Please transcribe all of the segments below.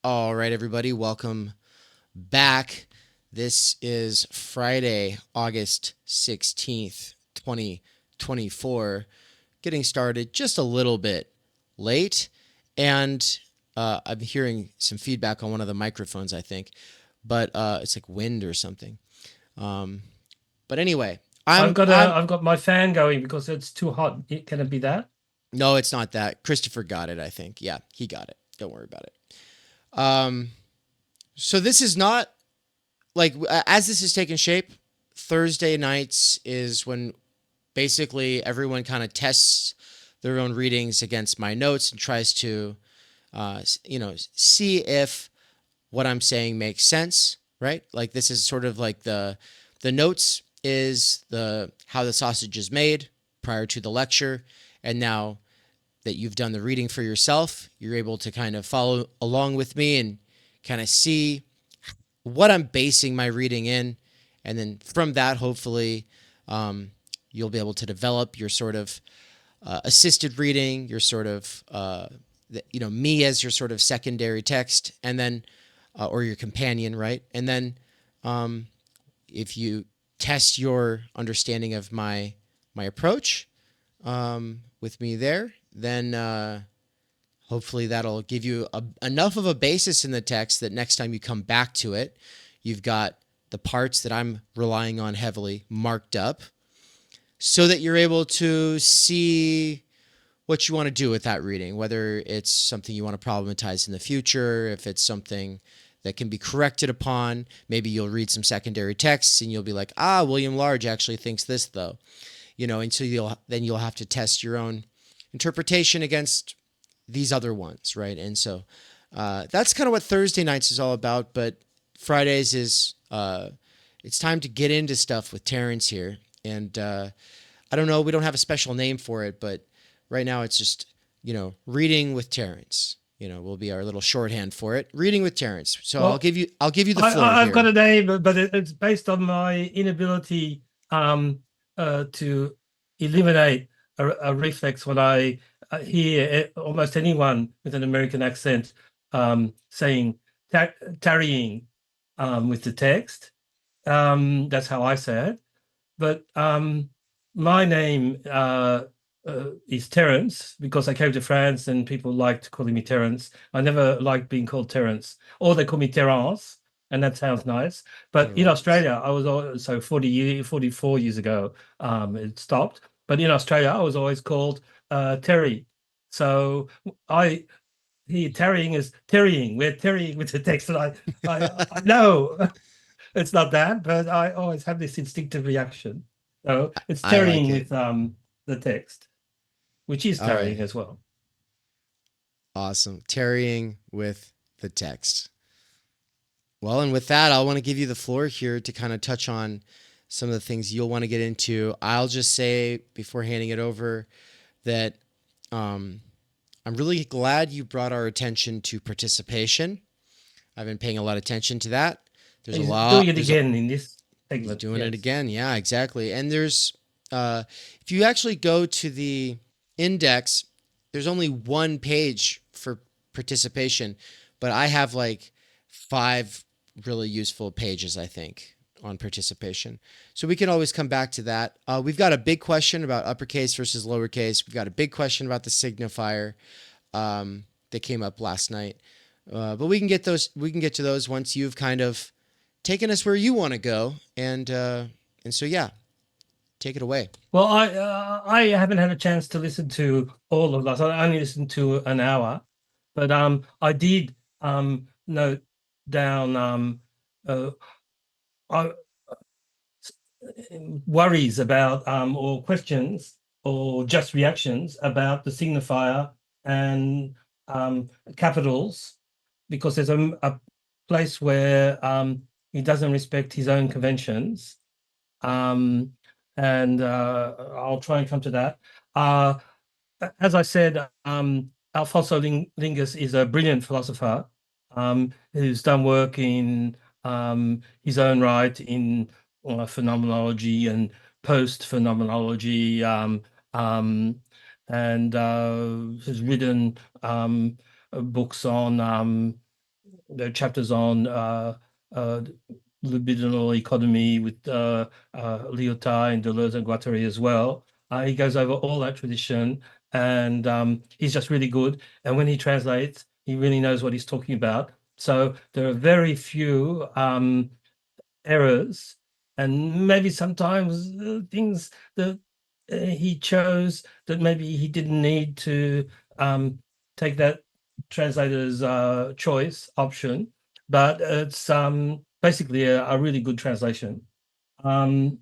All right, everybody, welcome back. This is Friday, August 16th, 2024. Getting started just a little bit late. And I'm hearing some feedback on one of the microphones, I think, but it's like wind or something. Um, but anyway, I've got my fan going because it's too hot. Can it be that? no, it's not that. Christopher got it, I think. Yeah, he got it. Don't worry about it. Um, so this is not like as this is taking shape. Thursday nights is when basically everyone kind of tests their own readings against my notes and tries to, see if what I'm saying makes sense, right? Like this is sort of like the notes is the how the sausage is made prior to the lecture, and now that you've done the reading for yourself, you're able to kind of follow along with me and kind of see what I'm basing my reading in, and then from that, hopefully, um, you'll be able to develop your sort of assisted reading, your sort of me as your sort of secondary text, and then or your companion, right? And then um, if you test your understanding of my approach with me there, then hopefully that'll give you enough of a basis in the text that next time you come back to it, you've got the parts that I'm relying on heavily marked up so that you're able to see what you want to do with that reading, whether it's something you want to problematize in the future, if it's something that can be corrected upon. Maybe you'll read some secondary texts and you'll be like, William Large actually thinks this though, and so you'll have to test your own interpretation against these other ones, right? And so that's kind of what Thursday nights is all about. But Fridays is it's time to get into stuff with Terence here, and I don't know, we don't have a special name for it, but right now it's just reading with Terence. Will be our little shorthand for it. Reading with Terence. So I'll Well, give you the floor I've got here. a name, but it's based on my inability to eliminate a reflex when I hear almost anyone with an American accent saying tarrying with the text. That's how I say it. But my name is Terence because I came to France and people liked calling me Terence. I never liked being called Terence, or they call me Terence, and that sounds nice. But in Terence. Australia, I was so 44 years ago, it stopped. But in Australia, I was always called Terry. So I hear tarrying is tarrying. We're tarrying with the text, and I know it's not that, but I always have this instinctive reaction. So it's I like tarrying it. with the text, which is All right. tarrying as well. Awesome. Tarrying with the text. Well, and with that, I want to give you the floor here to kind of touch on some of the things you'll want to get into. I'll just say before handing it over that um, I'm really glad you brought our attention to participation. I've been paying a lot of attention to that. There's a He's doing lot. it again in this He's segment. doing it Yes. again. Yeah, exactly. And uh, if you actually go to the index, there's only one page for participation, but I have like five really useful pages, I think, on participation. So we can always come back to that. We've got a big question about uppercase versus lowercase. We've got a big question about the signifier that came up last night. But we can get those. We can get to those once you've kind of taken us where you want to go, and so yeah, take it away. Well, I haven't had a chance to listen to all of that. I only listened to an hour, but I did note down uh, I, worries about or questions or just reactions about the signifier and capitals because there's a place where he doesn't respect his own conventions. Um, and I'll try and come to that. As I said, Alfonso Lingus is a brilliant philosopher who's done work in his own right in phenomenology and post-phenomenology, and has written books on the chapters on libidinal economy with Lyotard and Deleuze and Guattari as well. He goes over all that tradition, and he's just really good. And when he translates, he really knows what he's talking about. So there are very few errors, and maybe sometimes things that he chose that maybe he didn't need to take that translator's choice option, but it's basically a really good translation. So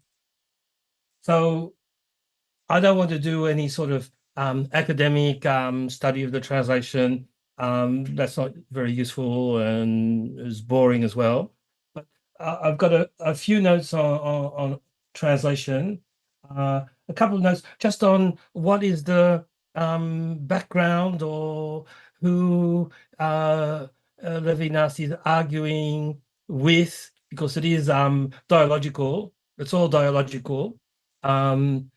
I don't want to do any sort of academic study of the translation. That's not very useful and is boring as well. But I've got a few notes on translation, a couple of notes just on what is the background or who Levinas is arguing with, because it is dialogical. It's all dialogical. And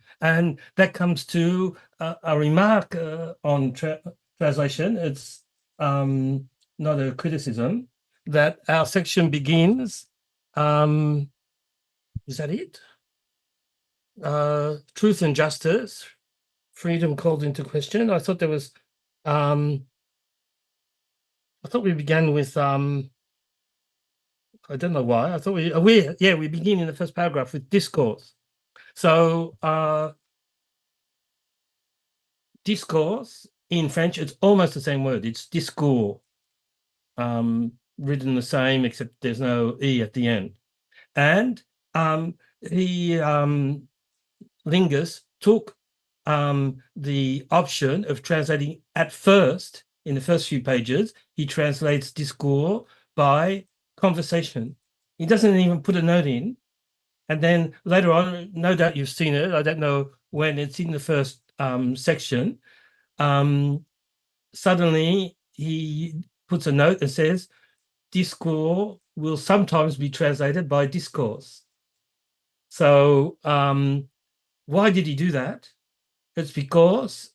that comes to a remark on translation. It's not a criticism, that our section begins. Is that it? Truth and justice, freedom called into question. I thought there was, I thought we began with, I don't know why. I thought we begin in the first paragraph with discourse. So discourse in French, it's almost the same word. It's discours, written the same, except there's no E at the end. And Lingus took the option of translating at first, in the first few pages, he translates discours by conversation. He doesn't even put a note in. And then later on, no doubt you've seen it. I don't know when it's in the first section. Suddenly he puts a note and says, discours will sometimes be translated by discourse. So why did he do that? It's because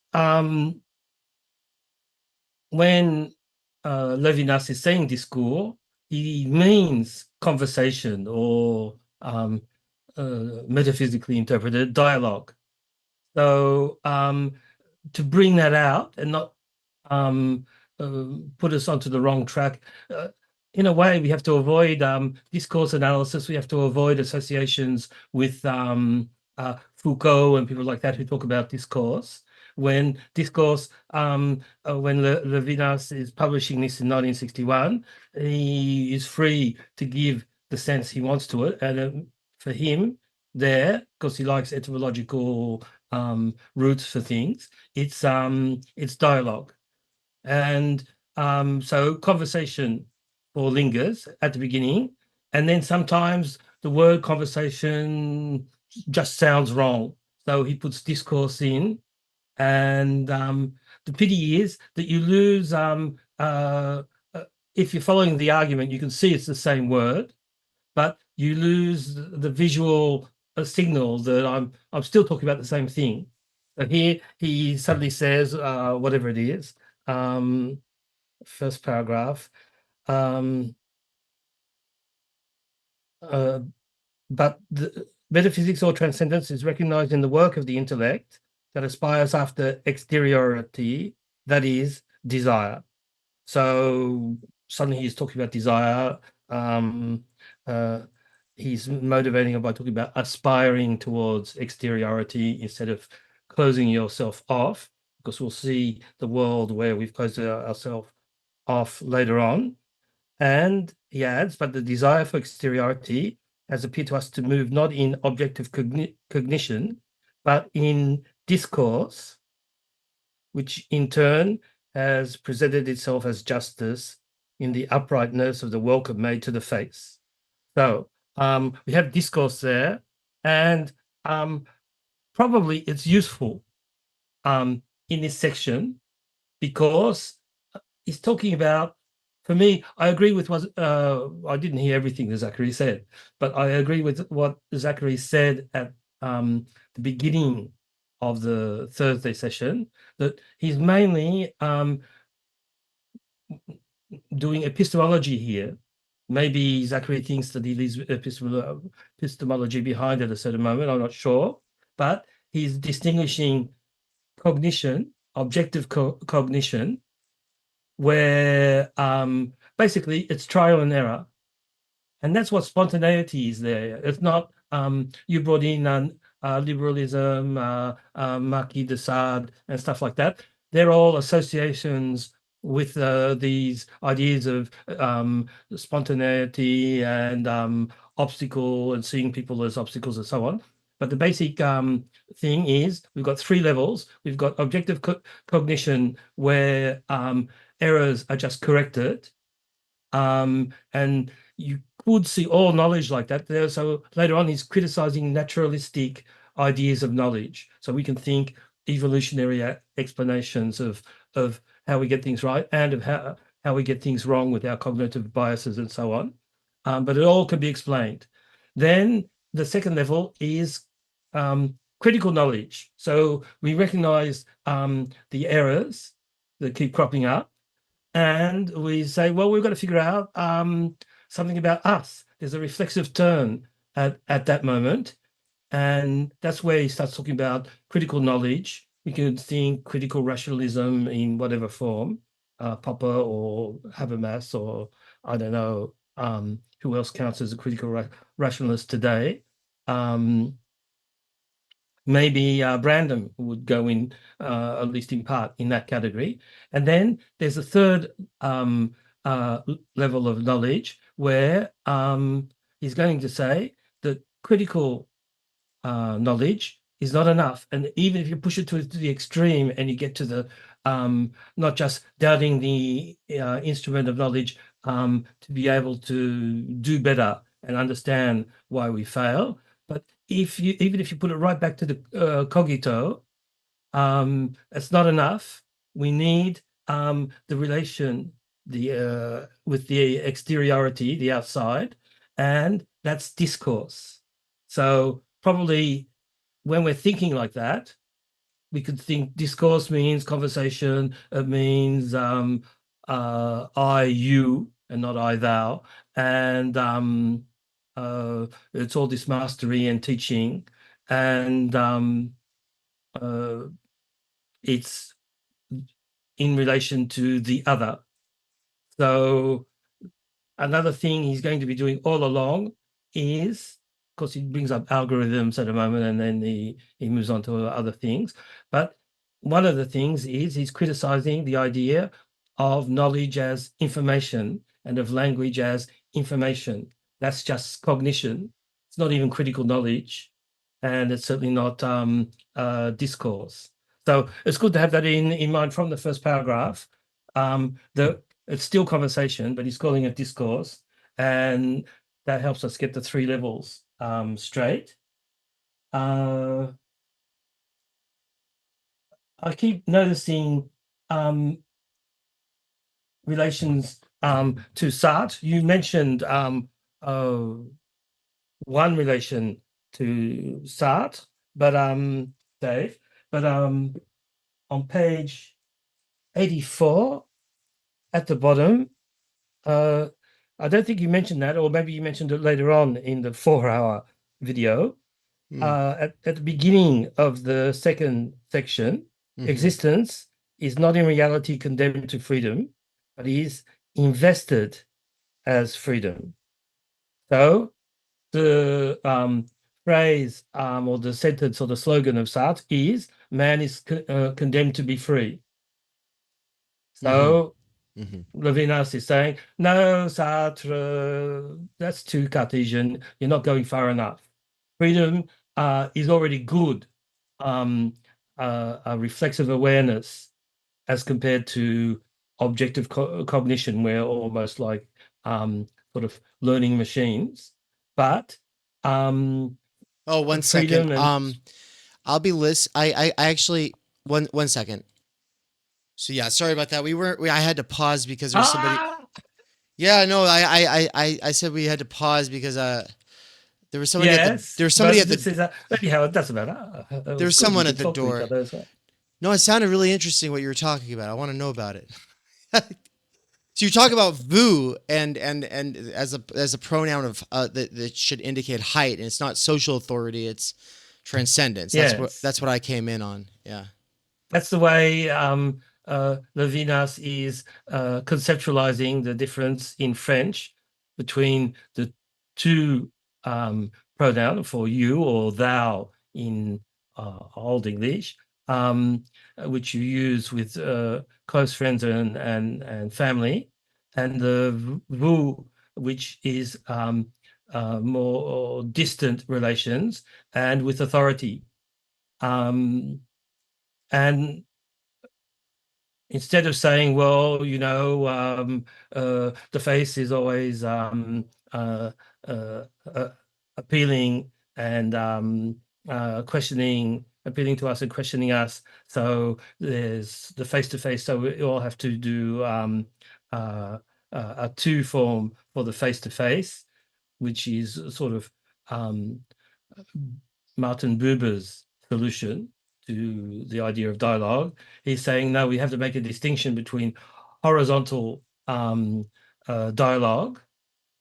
when Levinas is saying discours, he means conversation or metaphysically interpreted dialogue. So to bring that out and not put us onto the wrong track, in a way, we have to avoid discourse analysis. We have to avoid associations with Foucault and people like that who talk about discourse. When discourse, when Levinas is publishing this in 1961, he is free to give the sense he wants to it. And for him, there, because he likes etymological roots for things, it's dialogue. And so conversation or lingers at the beginning, and then sometimes the word conversation just sounds wrong. So he puts discourse in, and the pity is that you lose, if you're following the argument, you can see it's the same word, but you lose the visual signal that I'm still talking about the same thing. So here he suddenly says, whatever it is, first paragraph, but the metaphysics or transcendence is recognized in the work of the intellect that aspires after exteriority, that is, desire. So suddenly he's talking about desire. He's motivating it by talking about aspiring towards exteriority instead of closing yourself off, because we'll see the world where we've closed ourselves off later on. And he adds, but the desire for exteriority has appeared to us to move not in objective cognition, but in discourse, which in turn has presented itself as justice in the uprightness of the welcome made to the face. So we have discourse there, and probably it's useful in this section because he's talking about, for me, I agree with what, I didn't hear everything that Zachary said, but I agree with what Zachary said at the beginning of the Thursday session, that he's mainly doing epistemology here. Maybe Zachary thinks that he leaves epistemology behind at a certain moment. I'm not sure, but he's distinguishing cognition, objective cognition, where basically it's trial and error. And that's what spontaneity is there. It's not you brought in liberalism, Marquis de Sade, and stuff like that. They're all associations with these ideas of spontaneity and obstacle and seeing people as obstacles and so on. But the basic thing is we've got three levels. We've got objective cognition where errors are just corrected. And you could see all knowledge like that there. So later on, he's criticizing naturalistic ideas of knowledge. So we can think evolutionary explanations of how we get things right and of how we get things wrong with our cognitive biases and so on. But it all can be explained. Then the second level is critical knowledge. So we recognize the errors that keep cropping up. And we say, well, we've got to figure out something about us. There's a reflexive turn at that moment. And that's where he starts talking about critical knowledge. We can think critical rationalism in whatever form, Popper or Habermas, or I don't know who else counts as a critical rationalist today. Maybe Brandom would go in, at least in part, in that category. And then there's a third level of knowledge where he's going to say that critical knowledge is not enough. And even if you push it to the extreme and you get to the not just doubting the instrument of knowledge to be able to do better and understand why we fail, but even if you put it right back to the cogito, it's not enough. We need the relation with the exteriority, the outside, and that's discourse. So probably when we're thinking like that, we could think discourse means conversation. It means I, you, and not I, thou. And it's all this mastery and teaching, and it's in relation to the other. So another thing he's going to be doing all along is, of course, he brings up algorithms at a moment and then he moves on to other things. But one of the things is he's criticizing the idea of knowledge as information and of language as information. That's just cognition. It's not even critical knowledge, and it's certainly not discourse. So it's good to have that in mind from the first paragraph. It's still conversation, but he's calling it discourse, and that helps us get the three levels straight. I keep noticing relations to Sartre. You mentioned one relation to Sartre, but Dave, but on page 84 at the bottom, I don't think you mentioned that, or maybe you mentioned it later on in the 4-hour video. At the beginning of the second section, existence is not in reality condemned to freedom, but is invested as freedom. So the phrase or the sentence or the slogan of Sartre is man is condemned to be free. So Levinas is saying, no, Sartre, that's too Cartesian. You're not going far enough. Freedom is already good, a reflexive awareness as compared to objective cognition, where almost like sort of learning machines. But one second. I'll be I actually one second. So yeah, sorry about that. I had to pause because there's somebody. Yeah, no, I said we had to pause because there was somebody there was somebody at the anyhow, that's about it. There was someone at the door. No, it sounded really interesting what you were talking about. I want to know about it. So you talk about vous and as a pronoun of that should indicate height, and it's not social authority; it's transcendence. Yes, That's what I came in on. Yeah. that's the way Levinas is conceptualizing the difference in French between the two pronoun for you or thou in Old English, which you use with close friends and family, and the vous, which is more distant relations and with authority. And instead of saying, well, the face is always uh, uh, appealing and appealing to us and questioning us. So there's the face-to-face. So we all have to do a two form for the face-to-face, which is sort of um, Martin Buber's solution to the idea of dialogue. He's saying, no, we have to make a distinction between horizontal dialogue,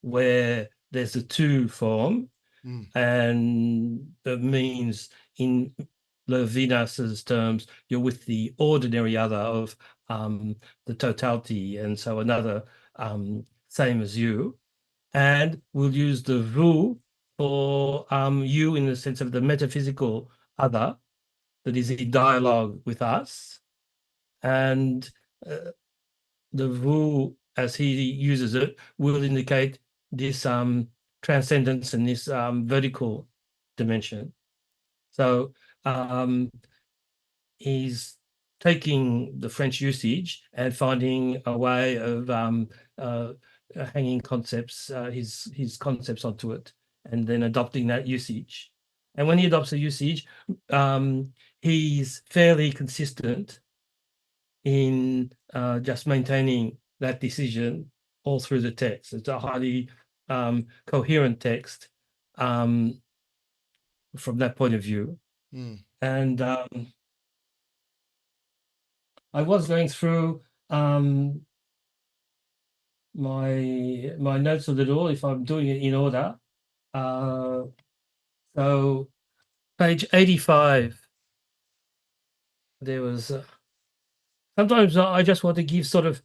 where there's a two form, Mm. and that means in Levinas's terms, you're with the ordinary other of the totality, and so another same as you. And we'll use the vous for you in the sense of the metaphysical other that is in dialogue with us. And the vous, as he uses it, will indicate this transcendence and this vertical dimension. So he's taking the French usage and finding a way of hanging concepts, his concepts onto it, and then adopting that usage. And when he adopts a usage, he's fairly consistent in just maintaining that decision all through the text. It's a highly coherent text from that point of view. Mm. And I was going through my notes a little, if I'm doing it in order. So page 85, there was sometimes I just want to give sort of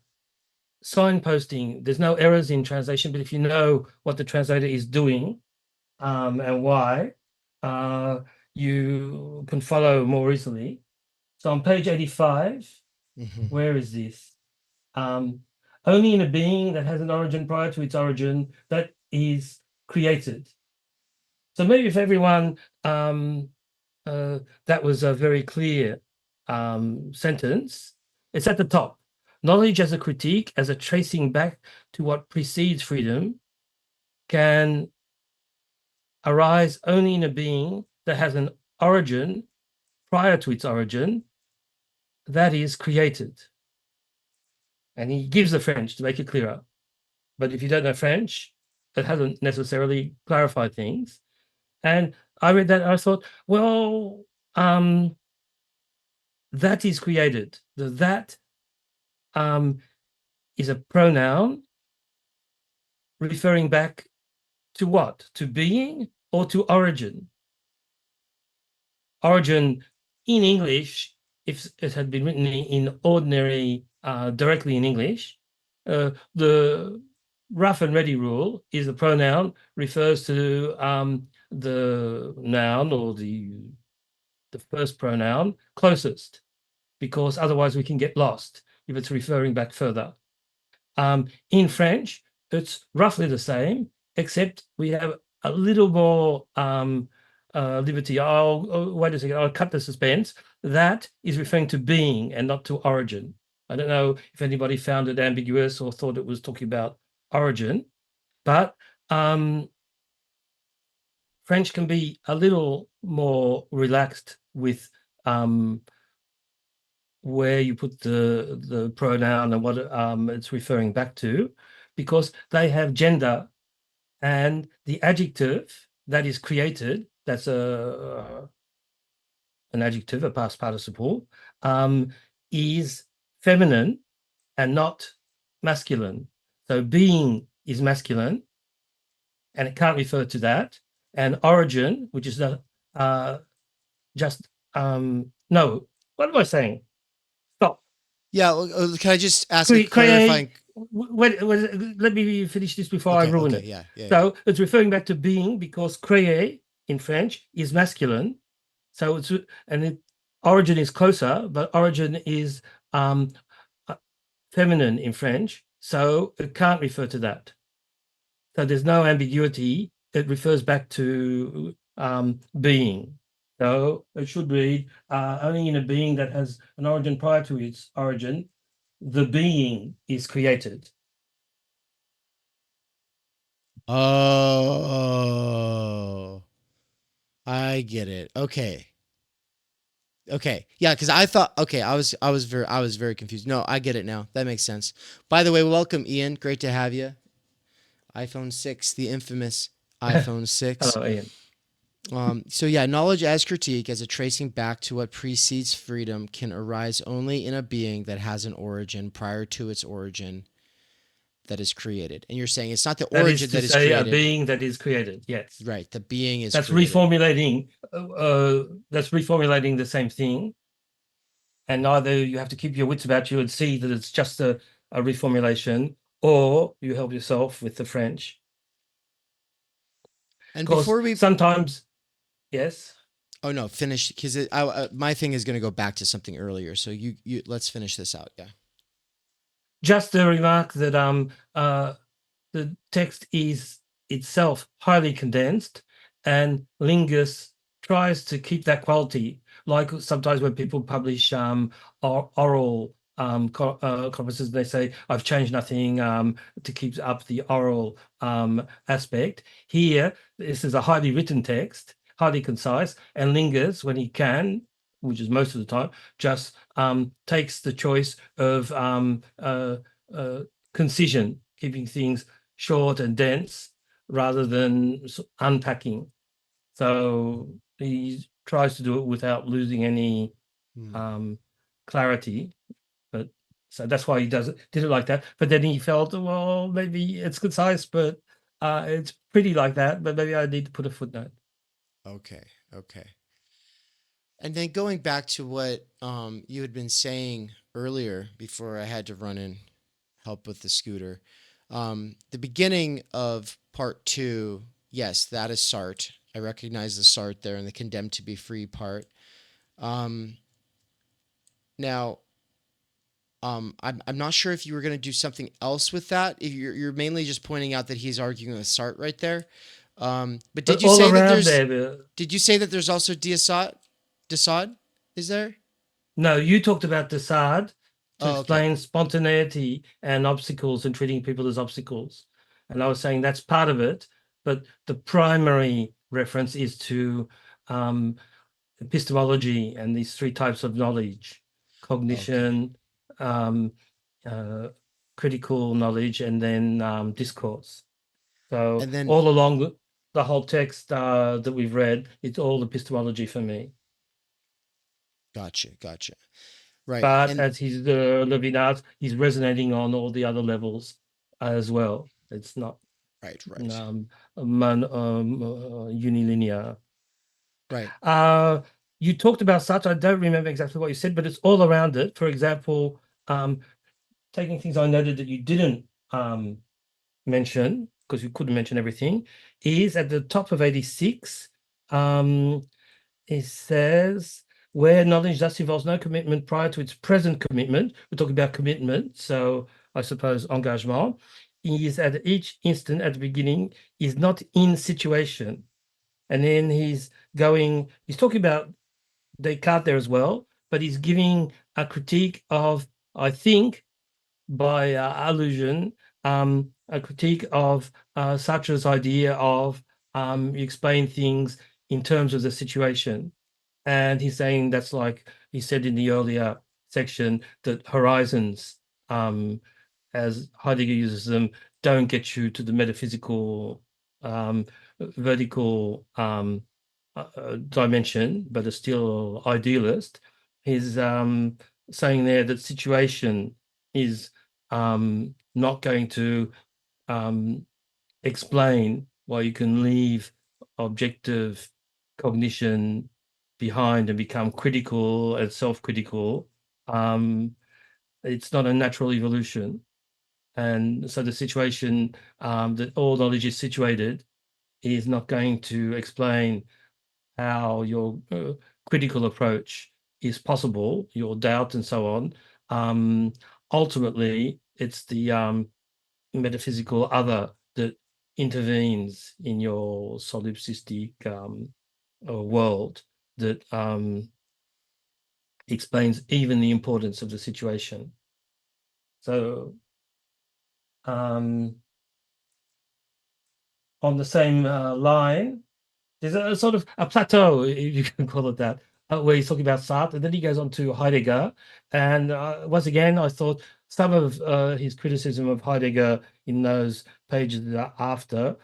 signposting. There's no errors in translation, but if you know what the translator is doing and why, you can follow more easily. So on page 85, Mhm. where is this? Only in a being that has an origin prior to its origin that is created. So maybe if everyone, that was a very clear sentence. It's at the top. Knowledge as a critique, as a tracing back to what precedes freedom, can arise only in a being that has an origin prior to its origin that is created. And he gives the French to make it clearer. But if you don't know French, it hasn't necessarily clarified things. And I read that and I thought, well, that is created. That is a pronoun referring back to what? To being or to origin? Origin in English, if it had been written in ordinary, directly in English, the rough and ready rule is the pronoun refers to the noun or the first pronoun closest, because otherwise we can get lost if it's referring back further. In French, it's roughly the same, except we have a little more liberty. Wait a second, I'll cut the suspense. That is referring to being and not to origin. I don't know if anybody found it ambiguous or thought it was talking about origin, but French can be a little more relaxed with where you put the pronoun and what it's referring back to, because they have gender, and the adjective that is created, that's an adjective, a past participle, is feminine and not masculine. So being is masculine, and it can't refer to that. And origin, which is the just no. What am I saying? Stop. Yeah. Can I just ask a Create. clarifying? Let me finish this before I Okay. ruin Okay. it. Yeah. Yeah. Yeah. So it's referring back to being because créer in French is masculine. So it's origin is closer, but origin is um, feminine in French. So it can't refer to that. So there's no ambiguity. It refers back to being. So it should read only in a being that has an origin prior to its origin, the being is created. Oh, I get it. Okay. Okay. Yeah, because I thought okay, I was very confused. No, I get it now. That makes sense. By the way, welcome, Ian. Great to have you. iPhone 6, the infamous iPhone 6. Hello, Ian. So yeah, knowledge as critique, as a tracing back to what precedes freedom, can arise only in a being that has an origin prior to its origin that is created. And you're saying it's not the That is origin to that is say a created. being that is created. Yes. Right. The being is That's created. reformulating. That's reformulating the same thing. And either you have to keep your wits about you and see that it's just a reformulation, or you help yourself with the French. And Because before we sometimes, yes. oh no, finish because my thing is going to go back to something earlier. So you let's finish this out. Yeah. Just a remark that the text is itself highly condensed, and Lingus tries to keep that quality. Like sometimes when people publish oral conferences, they say, I've changed nothing to keep up the oral aspect. Here, this is a highly written text, highly concise, and Lingus, when he can, which is most of the time, just takes the choice of concision, keeping things short and dense rather than unpacking. So he tries to do it without losing any clarity. But so that's why he did it like that. But then he felt, well, maybe it's concise, but it's pretty like that. But maybe I need to put a footnote. Okay. Okay. And then going back to what you had been saying earlier before I had to run and help with the scooter, the beginning of part 2, yes, that is Sartre. I recognize the Sartre there in the condemned to be free part. Um, now, I'm not sure if you were going to do something else with that. If you're mainly just pointing out that he's arguing with Sartre right there. But did But you all say that around there's there, did you say that there's also Desaad? Desaad? Is there? no, you talked about Desade to Oh, okay. explain spontaneity and obstacles and treating people as obstacles. And I was saying that's part of it, but the primary reference is to um, epistemology and these 3 types of knowledge: Okay. cognition, um, uh, critical knowledge, and then discourse. So And then all along the whole text that we've read, it's all epistemology for me. gotcha, gotcha. Right. But And as he's Levinas, he's resonating on all the other levels as well. It's not right, right. unilinear. Right. You talked about such, I don't remember exactly what you said, but it's all around it. For example, taking things I noted that you didn't mention, because you couldn't mention everything, is at the top of 86. It says, where knowledge thus involves no commitment prior to its present commitment. We're talking about commitment, so I suppose engagement. Is at each instant at the beginning is not in situation. And then he's talking about Descartes there as well, but he's giving a critique of, I think, by allusion, a critique of Sartre's idea of you explain things in terms of the situation. And he's saying that's like he said in the earlier section, that horizons, as Heidegger uses them, don't get you to the metaphysical, vertical dimension, but are still idealist. He's saying there that situation is not going to explain why you can leave objective cognition behind and become critical and self-critical. It's not a natural evolution. And so the situation that all knowledge is situated is not going to explain how your critical approach is possible, your doubt and so on. Ultimately, it's the metaphysical other that intervenes in your solipsistic world that explains even the importance of the situation. So on the same line, there's a sort of a plateau, if you can call it that, where he's talking about Sartre, and then he goes on to Heidegger. And once again, I thought some of his criticism of Heidegger in those pages after,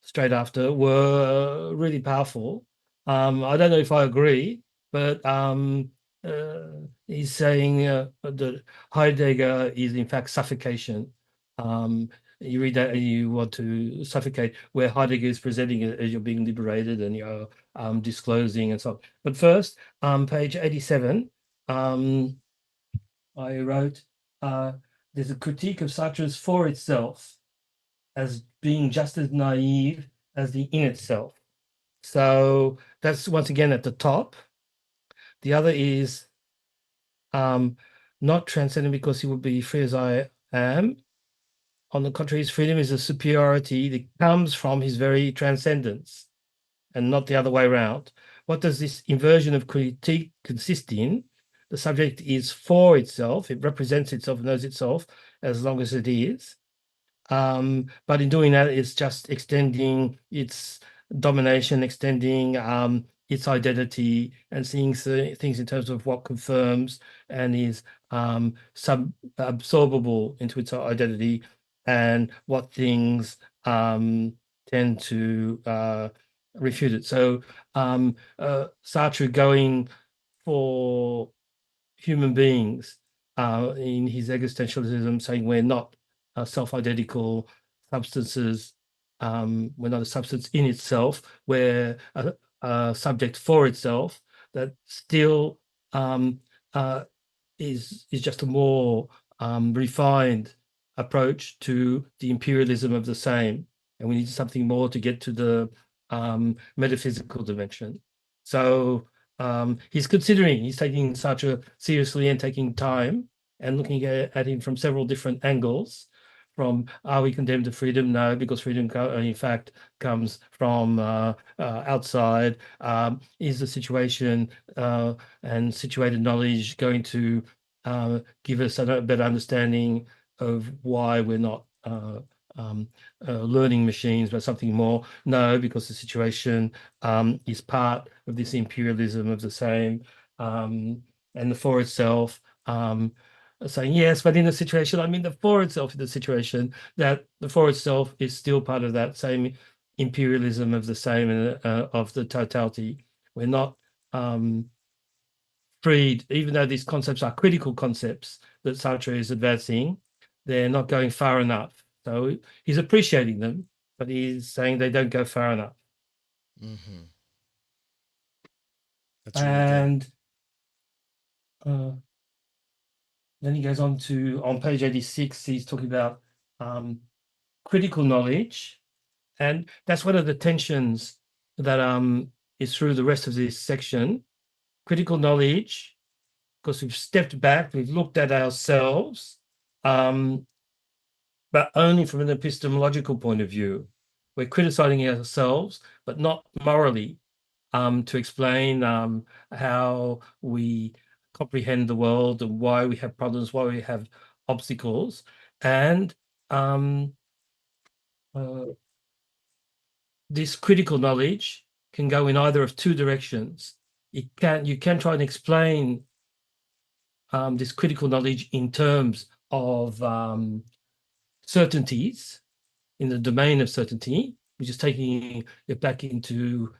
straight after, were really powerful. I don't know if I agree, but he's saying that Heidegger is in fact suffocation. You read that and you want to suffocate, where Heidegger is presenting it as you're being liberated and you're disclosing and so on. But first, page 87, I wrote, there's a critique of Sartre's for itself as being just as naive as the in itself. So that's once again at the top. The other is not transcendent because he would be free as I am. On the contrary, his freedom is a superiority that comes from his very transcendence and not the other way around. What does this inversion of critique consist in? The subject is for itself, it represents itself, knows itself as long as it is. But in doing that, it's just extending its domination, extending its identity, and seeing things in terms of what confirms and is absorbable into its identity, and what things tend to refute it. So Sartre going for human beings in his existentialism, saying we're not self-identical substances, we're not a substance in itself, we're a subject for itself, that still is just a more refined approach to the imperialism of the same. And we need something more to get to the metaphysical dimension. So he's taking Sartre seriously and taking time and looking at him from several different angles. From, are we condemned to freedom? No, because freedom in fact comes from outside. Is the situation and situated knowledge going to give us a better understanding of why we're not learning machines, but something more? No, because the situation is part of this imperialism of the same, and the for itself saying yes, but in the situation, I mean the for itself in the situation, that the for itself is still part of that same imperialism of the same of the totality. We're not freed, even though these concepts are critical concepts that Sartre is advancing, they're not going far enough. So he's appreciating them, but he's saying they don't go far enough. Mm-hmm. That's really good. And then he goes on page 86, he's talking about critical knowledge. And that's one of the tensions that is through the rest of this section. Critical knowledge, because we've stepped back, we've looked at ourselves, but only from an epistemological point of view. We're criticizing ourselves, but not morally, to explain how we comprehend the world and why we have problems, why we have obstacles. And this critical knowledge can go in either of two directions. You can try and explain this critical knowledge in terms of certainties, in the domain of certainty, which is taking it back into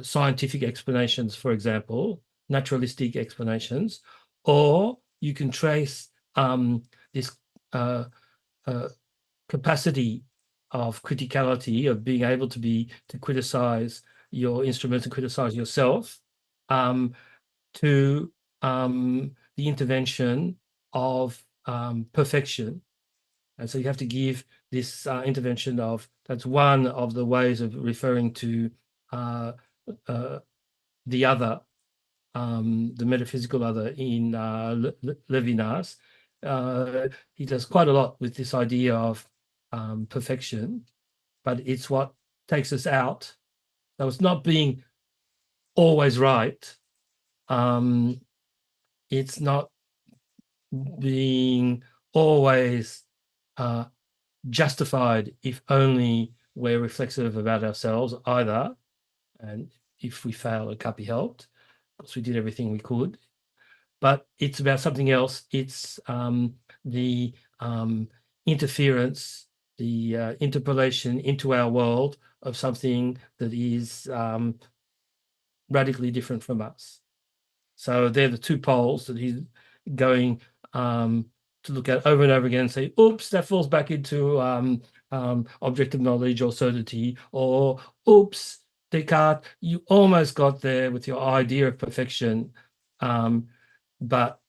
scientific explanations, for example, naturalistic explanations, or you can trace this capacity of criticality, of being able to criticize your instruments and criticize yourself, to the intervention of perfection. And so you have to give this intervention of, that's one of the ways of referring to the other, the metaphysical other in Levinas. He does quite a lot with this idea of perfection, but it's what takes us out. So it's not being always right. It's not being always justified if only we're reflexive about ourselves either. And if we fail, it can't be helped because we did everything we could. But it's about something else. It's the interference, the interpolation into our world of something that is radically different from us. So they're the two poles that he's going to look at over and over again and say, oops, that falls back into objective knowledge or certainty, or oops, Descartes, you almost got there with your idea of perfection, but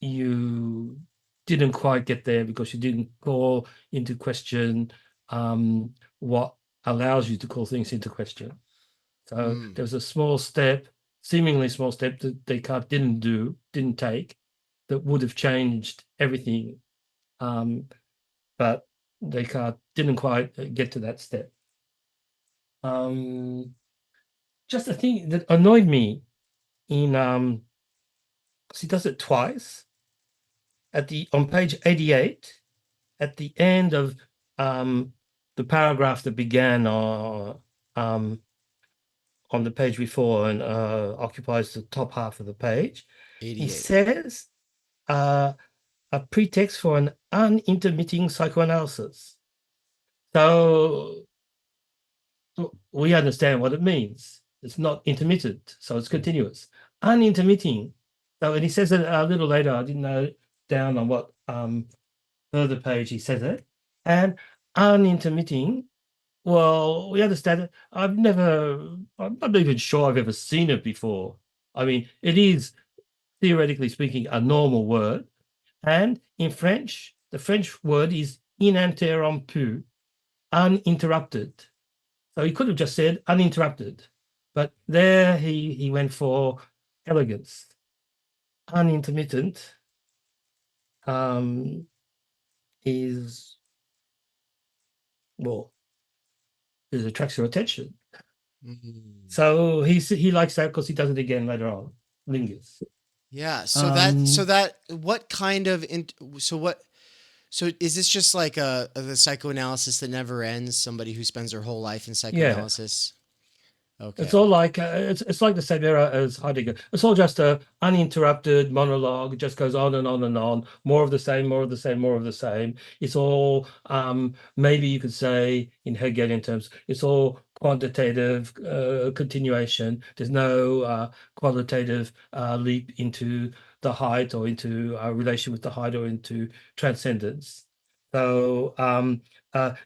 you didn't quite get there because you didn't call into question what allows you to call things into question. So there was a small step, seemingly small step that Descartes didn't take, that would have changed everything. But Descartes didn't quite get to that step. Just a thing that annoyed me in, because he does it twice, on page 88, at the end of the paragraph that began on the page before and occupies the top half of the page. 88. He says a pretext for an unintermitting psychoanalysis. So we understand what it means. It's not intermittent, so it's continuous. Unintermitting. So, and he says it a little later, I didn't know down on what further page he says it. And unintermitting, well, we understand it. I'm not even sure I've ever seen it before. I mean, it is, theoretically speaking, a normal word. And in French, the French word is ininterrompu, uninterrupted. So he could have just said uninterrupted, but there he went for elegance. Unintermittent is, well, it attracts your attention. So he likes that because he does it again later on. Lingers. Yeah. So what kind of so is this just like the psychoanalysis that never ends? Somebody who spends their whole life in psychoanalysis? Okay. It's all like it's like the same era as Heidegger. It's all just a uninterrupted monologue. It just goes on and on and on. More of the same, more of the same, more of the same. It's all maybe you could say in Hegelian terms, it's all quantitative continuation. There's no qualitative leap into the height or into relation with the height or into transcendence. So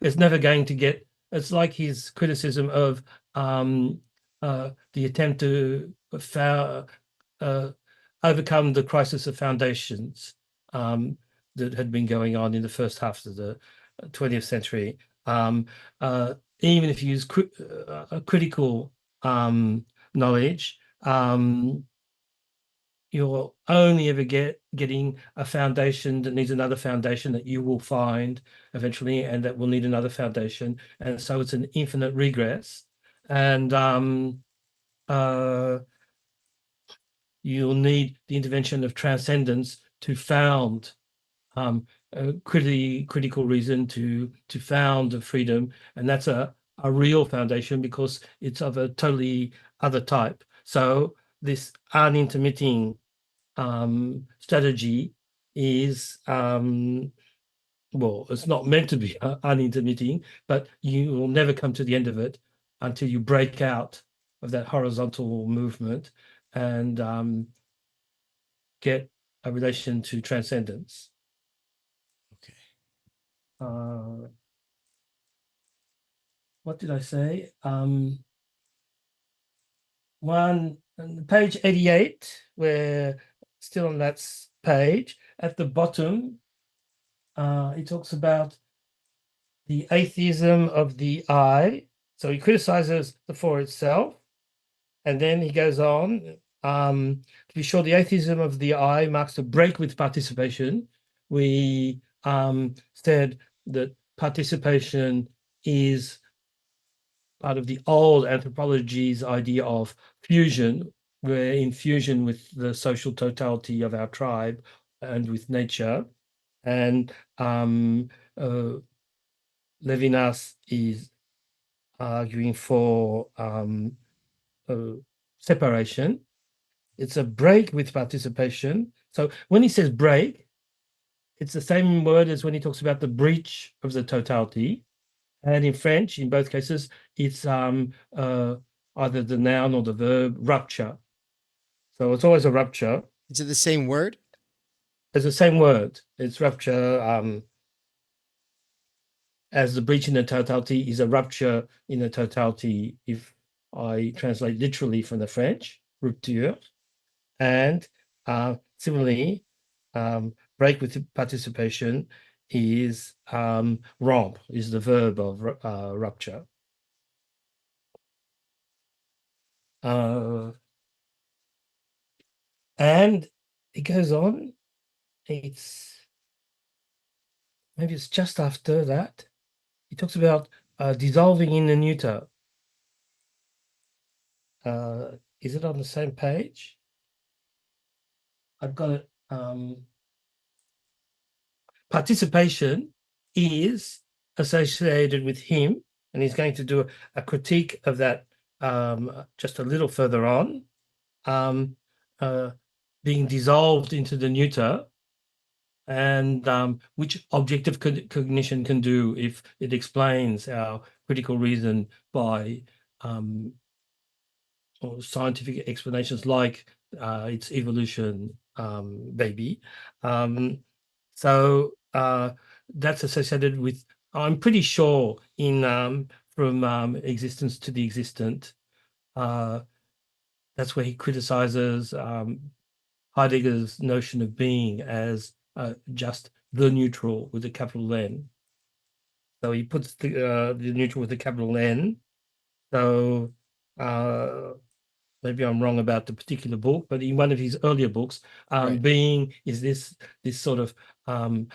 it's never going to get. It's like his criticism of the attempt to overcome the crisis of foundations that had been going on in the first half of the 20th century. Even if you use critical knowledge, you'll only ever getting a foundation that needs another foundation that you will find eventually, and that will need another foundation. And so it's an infinite regress. And you'll need the intervention of transcendence to found a critical reason to found the freedom. And that's a real foundation because it's of a totally other type. So this unintermitting strategy is well, it's not meant to be unintermitting, but you will never come to the end of it until you break out of that horizontal movement and get a relation to transcendence. Okay. what did I say? Page 88, we're still on that page. At the bottom, he talks about the atheism of the I. So he criticizes the for itself. And then he goes on, to be sure, the atheism of the I marks a break with participation. We said that participation is part of the old anthropology's idea of fusion. We're in fusion with the social totality of our tribe and with nature. And Levinas is arguing for separation. It's a break with participation. So when he says break, it's the same word as when he talks about the breach of the totality. And in French, in both cases, it's either the noun or the verb rupture. So it's always a rupture. Is it the same word? It's the same word. It's rupture, as the breach in the totality is a rupture in the totality, if I translate literally from the French, rupture. And similarly, break with participation is romp, is the verb of rupture. And it goes on. Maybe it's just after that. He talks about dissolving in the neuter. Is it on the same page? I've got it. Participation is associated with him, and he's going to do a critique of that just a little further on, being dissolved into the neuter, and which objective cognition can do if it explains our critical reason by or scientific explanations like its evolution, baby. So that's associated with, I'm pretty sure, in from existence to the existent. That's where he criticizes Heidegger's notion of being as just the neutral with a capital N. So he puts the neutral with a capital N. So maybe I'm wrong about the particular book, but in one of his earlier books, Right. being is this sort of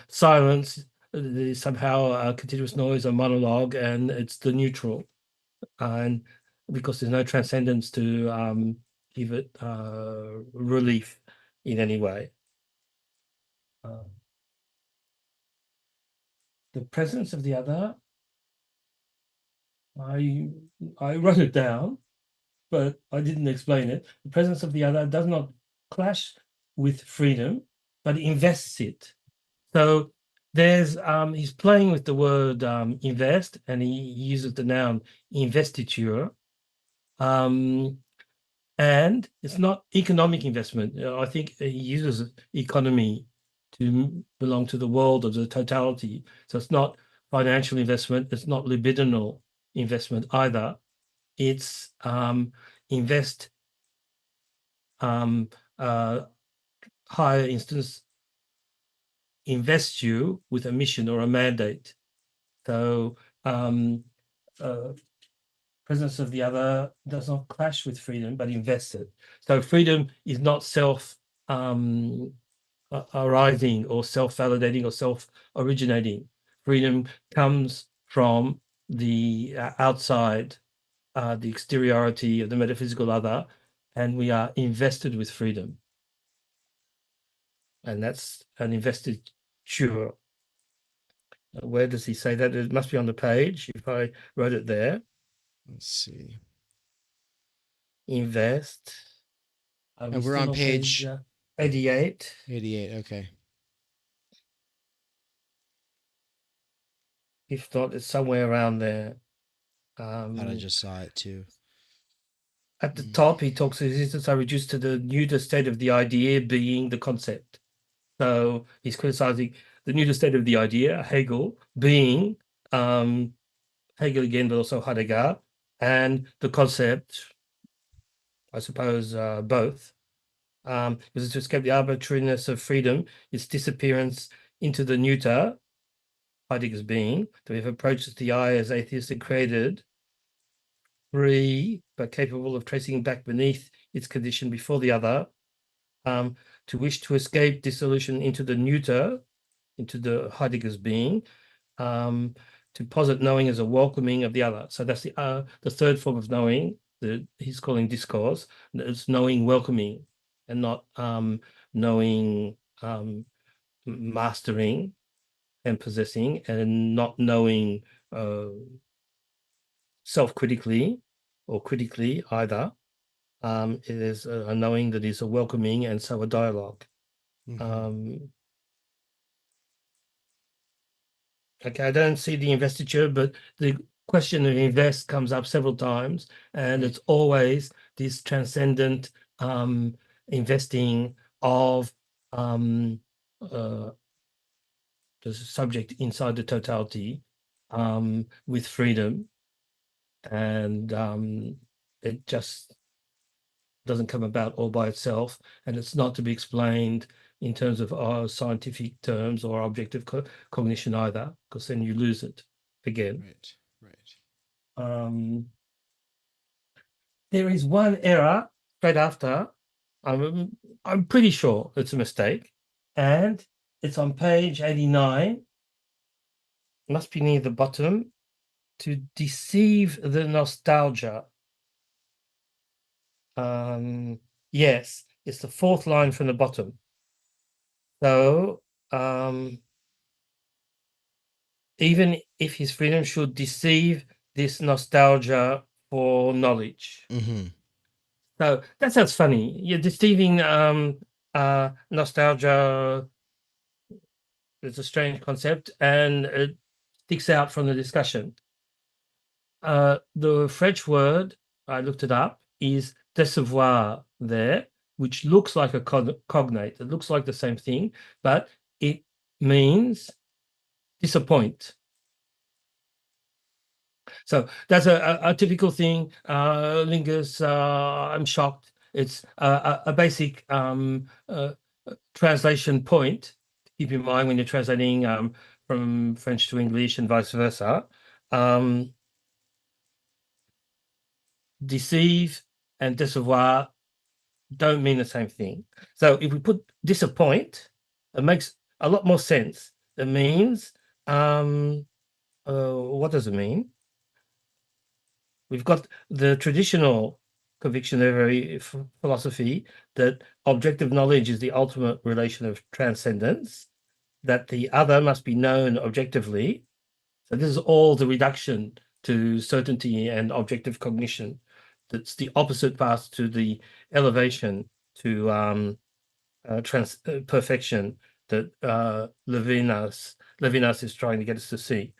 silence, somehow a continuous noise, a monologue, and it's the neutral, and because there's no transcendence to give it relief in any way. The presence of the other, I wrote it down, but I didn't explain it. The presence of the other does not clash with freedom, but invests it. So there's he's playing with the word invest, and he uses the noun investiture. And it's not economic investment. I think he uses economy to belong to the world of the totality. So it's not financial investment. It's not libidinal investment either. It's invest higher instance invest you with a mission or a mandate. So presence of the other does not clash with freedom, but invests it. So freedom is not self arising or self-validating or self-originating. Freedom comes from the outside, the exteriority of the metaphysical other, and we are invested with freedom. And that's an investiture. Where does he say that? It must be on the page if I wrote it there. Let's see. Invest. And we're on page 88. 88. Okay. If not, it's somewhere around there. Thought I just saw it too. At the top, he talks existence are reduced to the neuter state of the idea being the concept. So he's criticizing the neuter state of the idea, Hegel, being Hegel again, but also Heidegger, and the concept, I suppose, both. Because to escape the arbitrariness of freedom, its disappearance into the neuter, Heidegger's being, that we've approached the I as atheistic created, free, but capable of tracing back beneath its condition before the other, to wish to escape dissolution into the neuter, into the Heidegger's being, to posit knowing as a welcoming of the other. So that's the third form of knowing that he's calling discourse. It's knowing welcoming and not knowing mastering and possessing, and not knowing self-critically or critically either. It is a knowing that is a welcoming and so a dialogue. Okay, I don't see the investiture, but the question of invest comes up several times, and Right. it's always this transcendent investing of the subject inside the totality with freedom, and it just doesn't come about all by itself, and it's not to be explained in terms of scientific terms or objective cognition either, because then you lose it again. Right. There is one error straight after. I'm pretty sure it's a mistake, and it's on page 89. Must be near the bottom. To deceive the nostalgia. Yes, it's the fourth line from the bottom. So even if his freedom should deceive this nostalgia for knowledge. So that sounds funny. You're deceiving nostalgia. It's a strange concept, and it sticks out from the discussion. The French word, I looked it up, is décevoir there, which looks like a cognate. It looks like the same thing, but it means disappoint. So that's a typical thing. Lingus, I'm shocked. It's a basic translation point. Keep in mind when you're translating from French to English and vice versa. Deceive and décevoir don't mean the same thing. So if we put disappoint, it makes a lot more sense. It means, what does it mean? We've got the traditional convictionary philosophy that objective knowledge is the ultimate relation of transcendence, that the other must be known objectively. So this is all the reduction to certainty and objective cognition. That's the opposite path to the elevation to perfection that Levinas is trying to get us to see.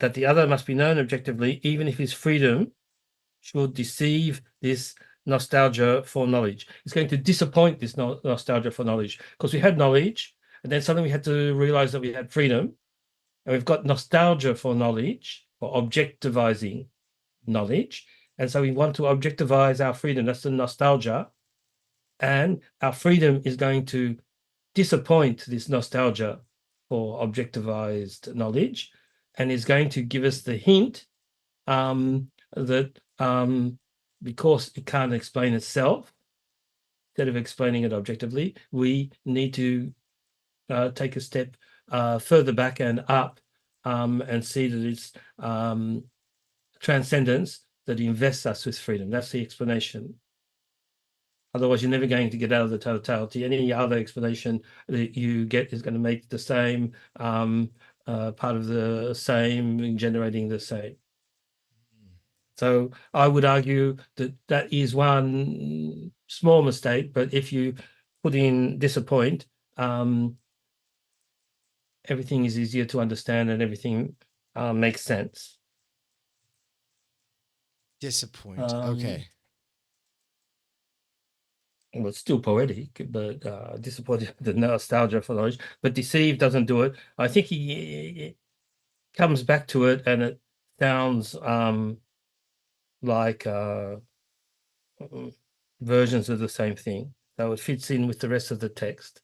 That the other must be known objectively, even if his freedom should deceive this nostalgia for knowledge. It's going to disappoint this nostalgia for knowledge, because we had knowledge, and then suddenly we had to realize that we had freedom, and we've got nostalgia for knowledge, for objectivizing knowledge, and so we want to objectivize our freedom. That's the nostalgia, and our freedom is going to disappoint this nostalgia for objectivized knowledge, and is going to give us the hint that because it can't explain itself, instead of explaining it objectively, we need to take a step further back and up and see that it's transcendence that invests us with freedom. That's the explanation. Otherwise, you're never going to get out of the totality. Any other explanation that you get is going to make the same part of the same, generating the same. So I would argue that that is one small mistake, but if you put in disappoint, everything is easier to understand and everything makes sense. Disappoint. Okay. well, it's still poetic, but disappointed the nostalgia for knowledge. But deceive doesn't do it. I think he comes back to it, and it sounds like versions of the same thing, so it fits in with the rest of the text.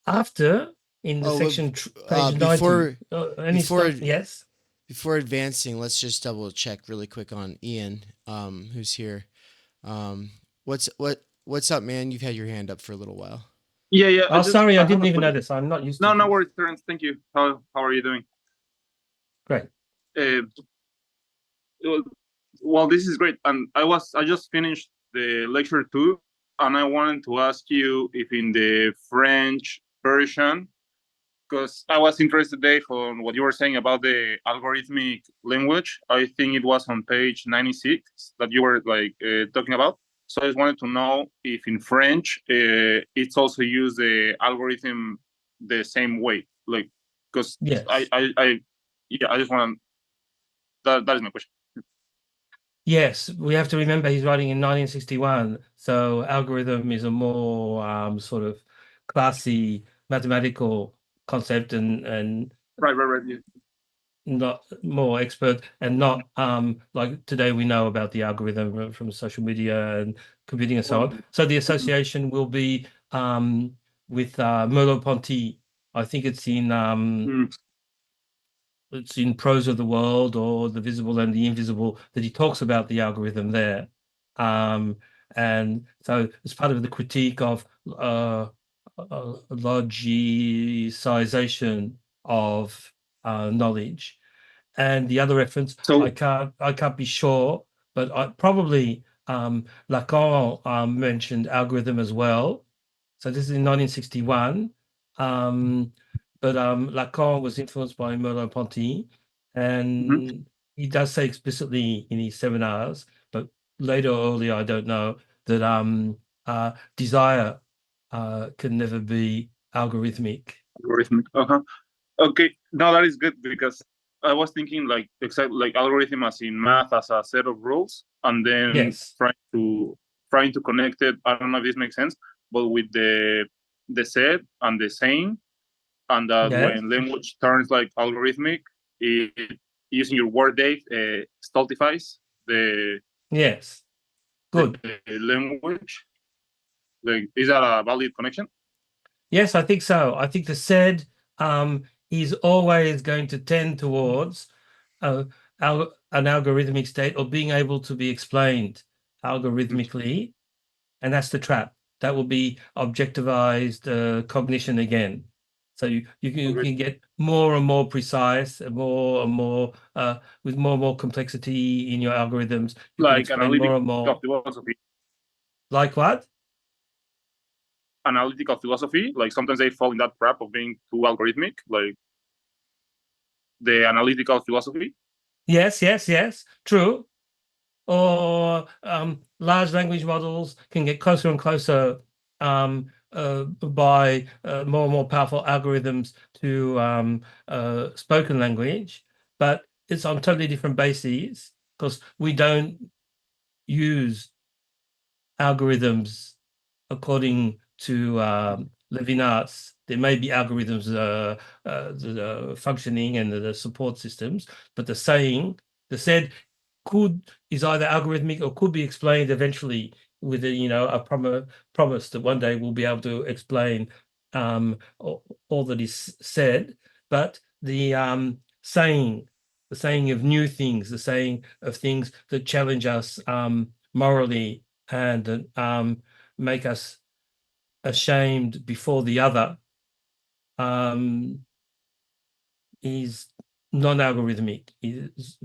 After in the section page 90, any before stuff? Yes. before advancing, let's just double check really quick on Ian, who's here. What's up, man? You've had your hand up for a little while. Yeah, yeah. Oh, sorry, I have didn't a even question. notice. I'm not used to No, this. no worries, Terence. Thank you. How are you doing? Great. Well, this is great. And I just finished the lecture 2, and I wanted to ask you if in the French version, because I was interested, Dave, on what you were saying about the algorithmic language. I think it was on page 96 that you were talking about. So I just wanted to know if in French it's also used the algorithm the same way, like, because Yes. I just want that is my question. Yes, we have to remember he's writing in 1961, so algorithm is a more sort of classy mathematical concept and Right. Yeah. not more expert, and not like today we know about the algorithm from social media and computing and so on. So the association will be with Merleau-Ponty. I think it's in Prose of the World, or The Visible and the Invisible, that he talks about the algorithm there. And so it's part of the critique of logicization of knowledge. And the other reference, So I can't be sure, but I probably Lacan mentioned algorithm as well. So this is in 1961. But Lacan was influenced by Merleau-Ponty, and he does say explicitly in his seminars, but later or earlier, I don't know, that desire can never be algorithmic. Okay, no, that is good, because I was thinking like exactly like algorithm as in math as a set of rules, and then Yes. trying to connect it. I don't know if this makes sense, but with the set and the saying, and that Yes. when language turns like algorithmic, it using your word, Dave, stultifies the Yes. Good. the language. Like, is that a valid connection? Yes, I think so. I think the said is always going to tend towards an algorithmic state, or being able to be explained algorithmically, and that's the trap. That will be objectivized cognition again. So you can get more and more precise, and more with more and more complexity in your algorithms. You can Like explain more and more. philosophy. Like what? Analytical philosophy, like sometimes they fall in that trap of being too algorithmic, like the analytical philosophy. Yes, true. Or large language models can get closer and closer by more and more powerful algorithms to spoken language, but it's on totally different bases, because we don't use algorithms according to Levinas. There may be algorithms that are functioning and the support systems, but the said is either algorithmic or could be explained eventually with a promise that one day we'll be able to explain all that is said. But the saying of new things, the saying of things that challenge us morally and make us ashamed before the other, is non-algorithmic. Is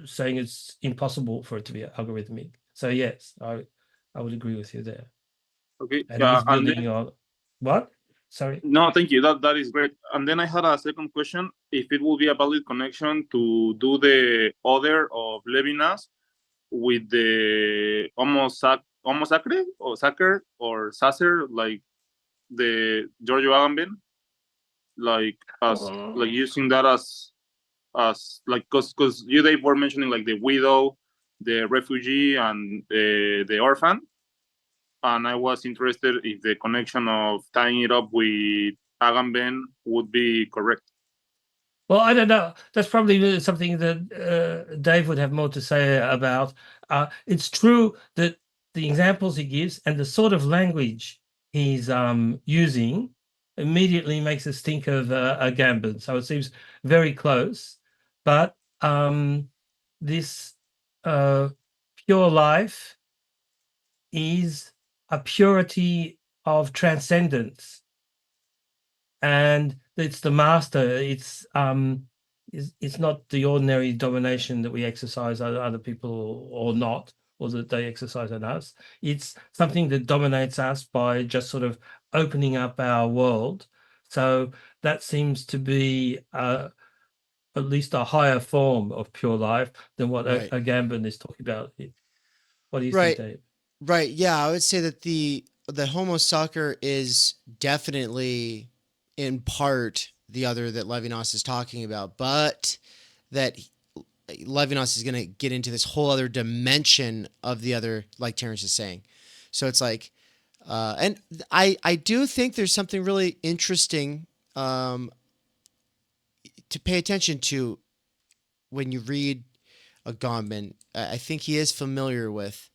saying it's impossible for it to be algorithmic. So yes, I would agree with you there. Okay. And he's building on what? Sorry. No, thank you. That is great. And then I had a second question: if it will be a valid connection to do the other of Levinas with the Homo sacre or Sacer or Sacer, like the Giorgio Agamben, like as like using that as as like because you Dave were mentioning like the widow, the refugee, and the orphan, and I was interested if the connection of tying it up with Agamben would be correct. Well, I don't know. That's probably something that Dave would have more to say about. It's true that the examples he gives and the sort of language he's using immediately makes us think of a Gambit. So it seems very close. But this pure life is a purity of transcendence. And it's the master. It's not the ordinary domination that we exercise on other people or not, or that they exercise on us. It's something that dominates us by just sort of opening up our world. So that seems to be at least a higher form of pure life than what Right. Agamben is talking about. What do you Right. think, Dave? Right. Yeah, I would say that the Homo Sacer is definitely in part the other that Levinas is talking about, but that Levinas is going to get into this whole other dimension of the other, like Terence is saying. So it's like, and I do think there's something really interesting to pay attention to when you read Agamben. I think he is familiar with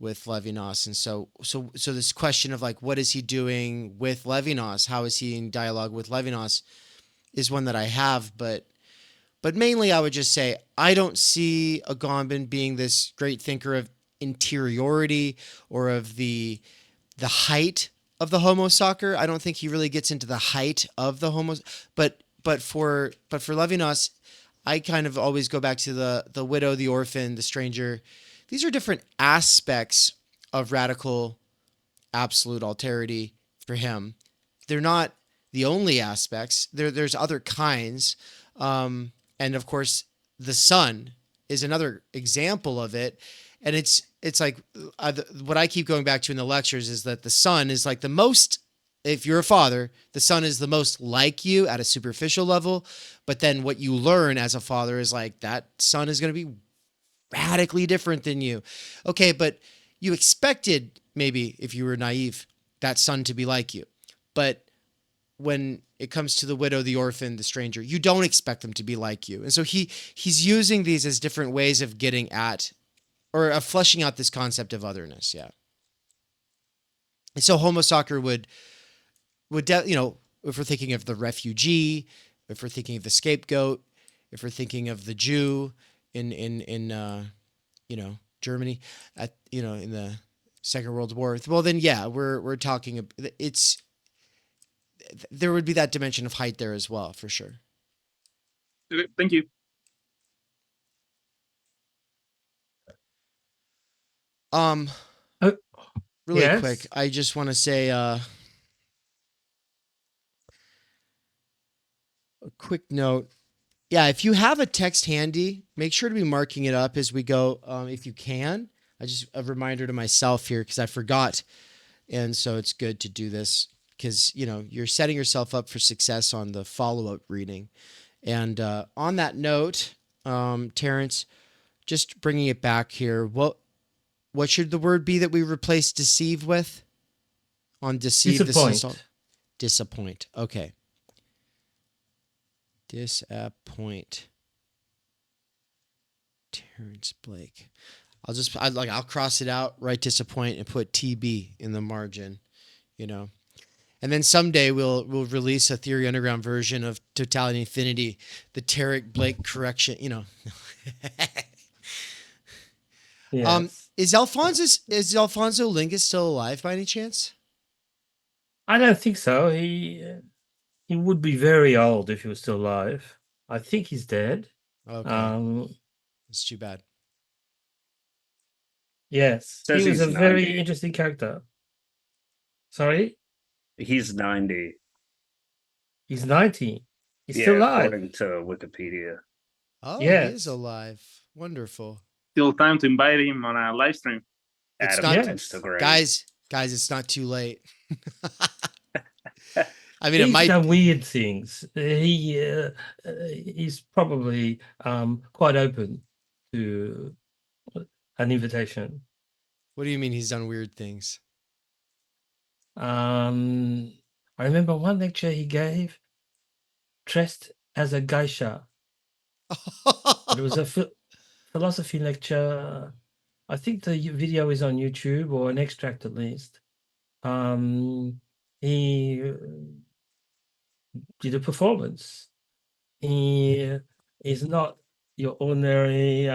Levinas, and so this question of like, what is he doing with Levinas? How is he in dialogue with Levinas? Is one that I have, but mainly I would just say I don't see Agamben being this great thinker of interiority or of the height of the Homo Sacer. I don't think he really gets into the height of the Homo. But for Levinas, I kind of always go back to the widow, the orphan, the stranger. These are different aspects of radical absolute alterity for him. They're not the only aspects. There's other kinds. And of course, the sun is another example of it. And it's like what I keep going back to in the lectures is that the sun is like the most, if you're a father, the son is the most like you at a superficial level. But then what you learn as a father is like that son is going to be radically different than you. Okay, but you expected maybe, if you were naive, that son to be like you. But when it comes to the widow, the orphan, the stranger, you don't expect them to be like you. And so he's using these as different ways of getting at or of fleshing out this concept of otherness. Yeah. And so Homo Sacer would if we're thinking of the refugee, if we're thinking of the scapegoat, if we're thinking of the Jew in Germany in the Second World War, well then yeah, we're talking, there would be that dimension of height there as well, for sure. Okay, thank you. Really Yes? quick, I just want to say a quick note. Yeah, if you have a text handy, make sure to be marking it up as we go, if you can. A reminder to myself here because I forgot, and so it's good to do this because you're setting yourself up for success on the follow-up reading. And on that note, Terence, just bringing it back here, what should the word be that we replace deceive with? On deceive, Disappoint. Disappoint. Okay. Disappoint. Terence Blake. I'll cross it out, write disappoint, and put TB in the margin, And then someday we'll release a Theory Underground version of Totality and Infinity, the Terence Blake correction, Yes. Is Alfonso Lingus still alive by any chance? I don't think so. He would be very old if he was still alive. I think he's dead. Okay. It's too bad. Yes. Says He was he's a very 90. interesting character. Sorry? He's 90. He's 90. He's Yeah, still alive. according to Wikipedia. Oh, Yes. He is alive. Wonderful. Still time to invite him on a live stream. It's Add not him on Yes. Instagram. guys, it's not too late. I mean, it He's might. done weird things. He's probably quite open to an invitation. What do you mean he's done weird things? I remember one lecture he gave dressed as a geisha. It was a philosophy lecture. I think the video is on YouTube, or an extract at least. He did a performance. He is not your ordinary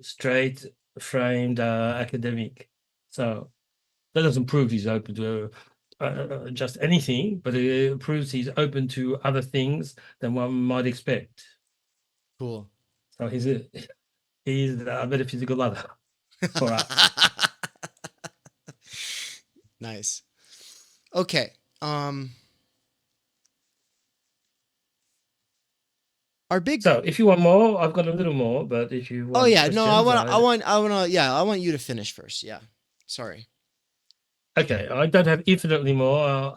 straight framed academic. So that doesn't prove he's open to just anything, but it proves he's open to other things than one might expect. Cool. So he's a metaphysical lover for us. Nice. Okay. Our big. So if you want more, I've got a little more, but if you want Oh yeah, no, I questions, I want you to finish first. Yeah. Sorry. okay, I don't have infinitely more.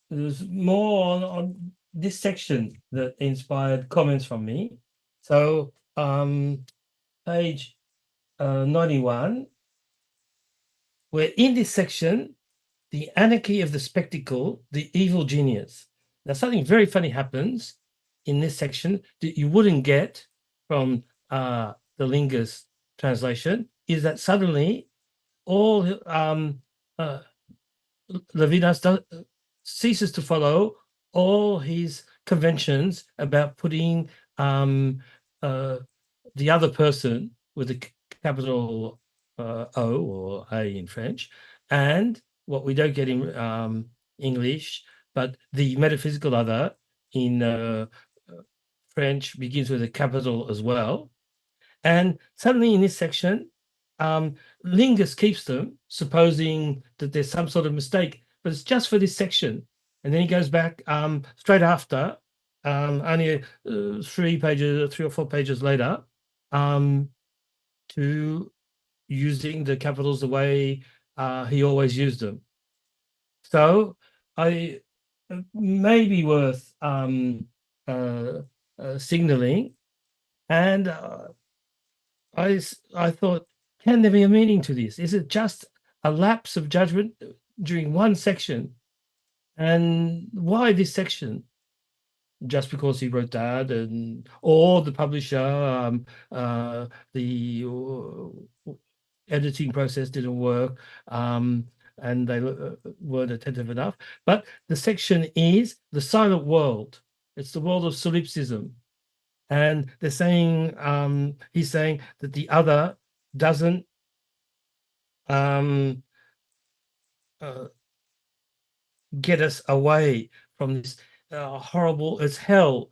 There's more on this section that inspired comments from me. So page 91, where in this section, the anarchy of the spectacle, the evil genius. Now, something very funny happens in this section that you wouldn't get from the Lingus translation, is that suddenly all Levinas ceases to follow all his conventions about putting the other person with a capital O or A in French, and what we don't get in English, but the metaphysical other in French begins with a capital as well. And suddenly in this section, Lingus keeps them, supposing that there's some sort of mistake, but it's just for this section. And then he goes back straight after, only 3 or 4 pages later, to using the capitals the way he always used them. So I may be worth signaling, and I thought, can there be a meaning to this? Is it just a lapse of judgment during one section? And why this section? Just because he wrote that, or the publisher, the editing process didn't work, and they weren't attentive enough. But the section is the silent world. It's the world of solipsism. And they're saying, he's saying that the other doesn't get us away from this horrible, it's hell,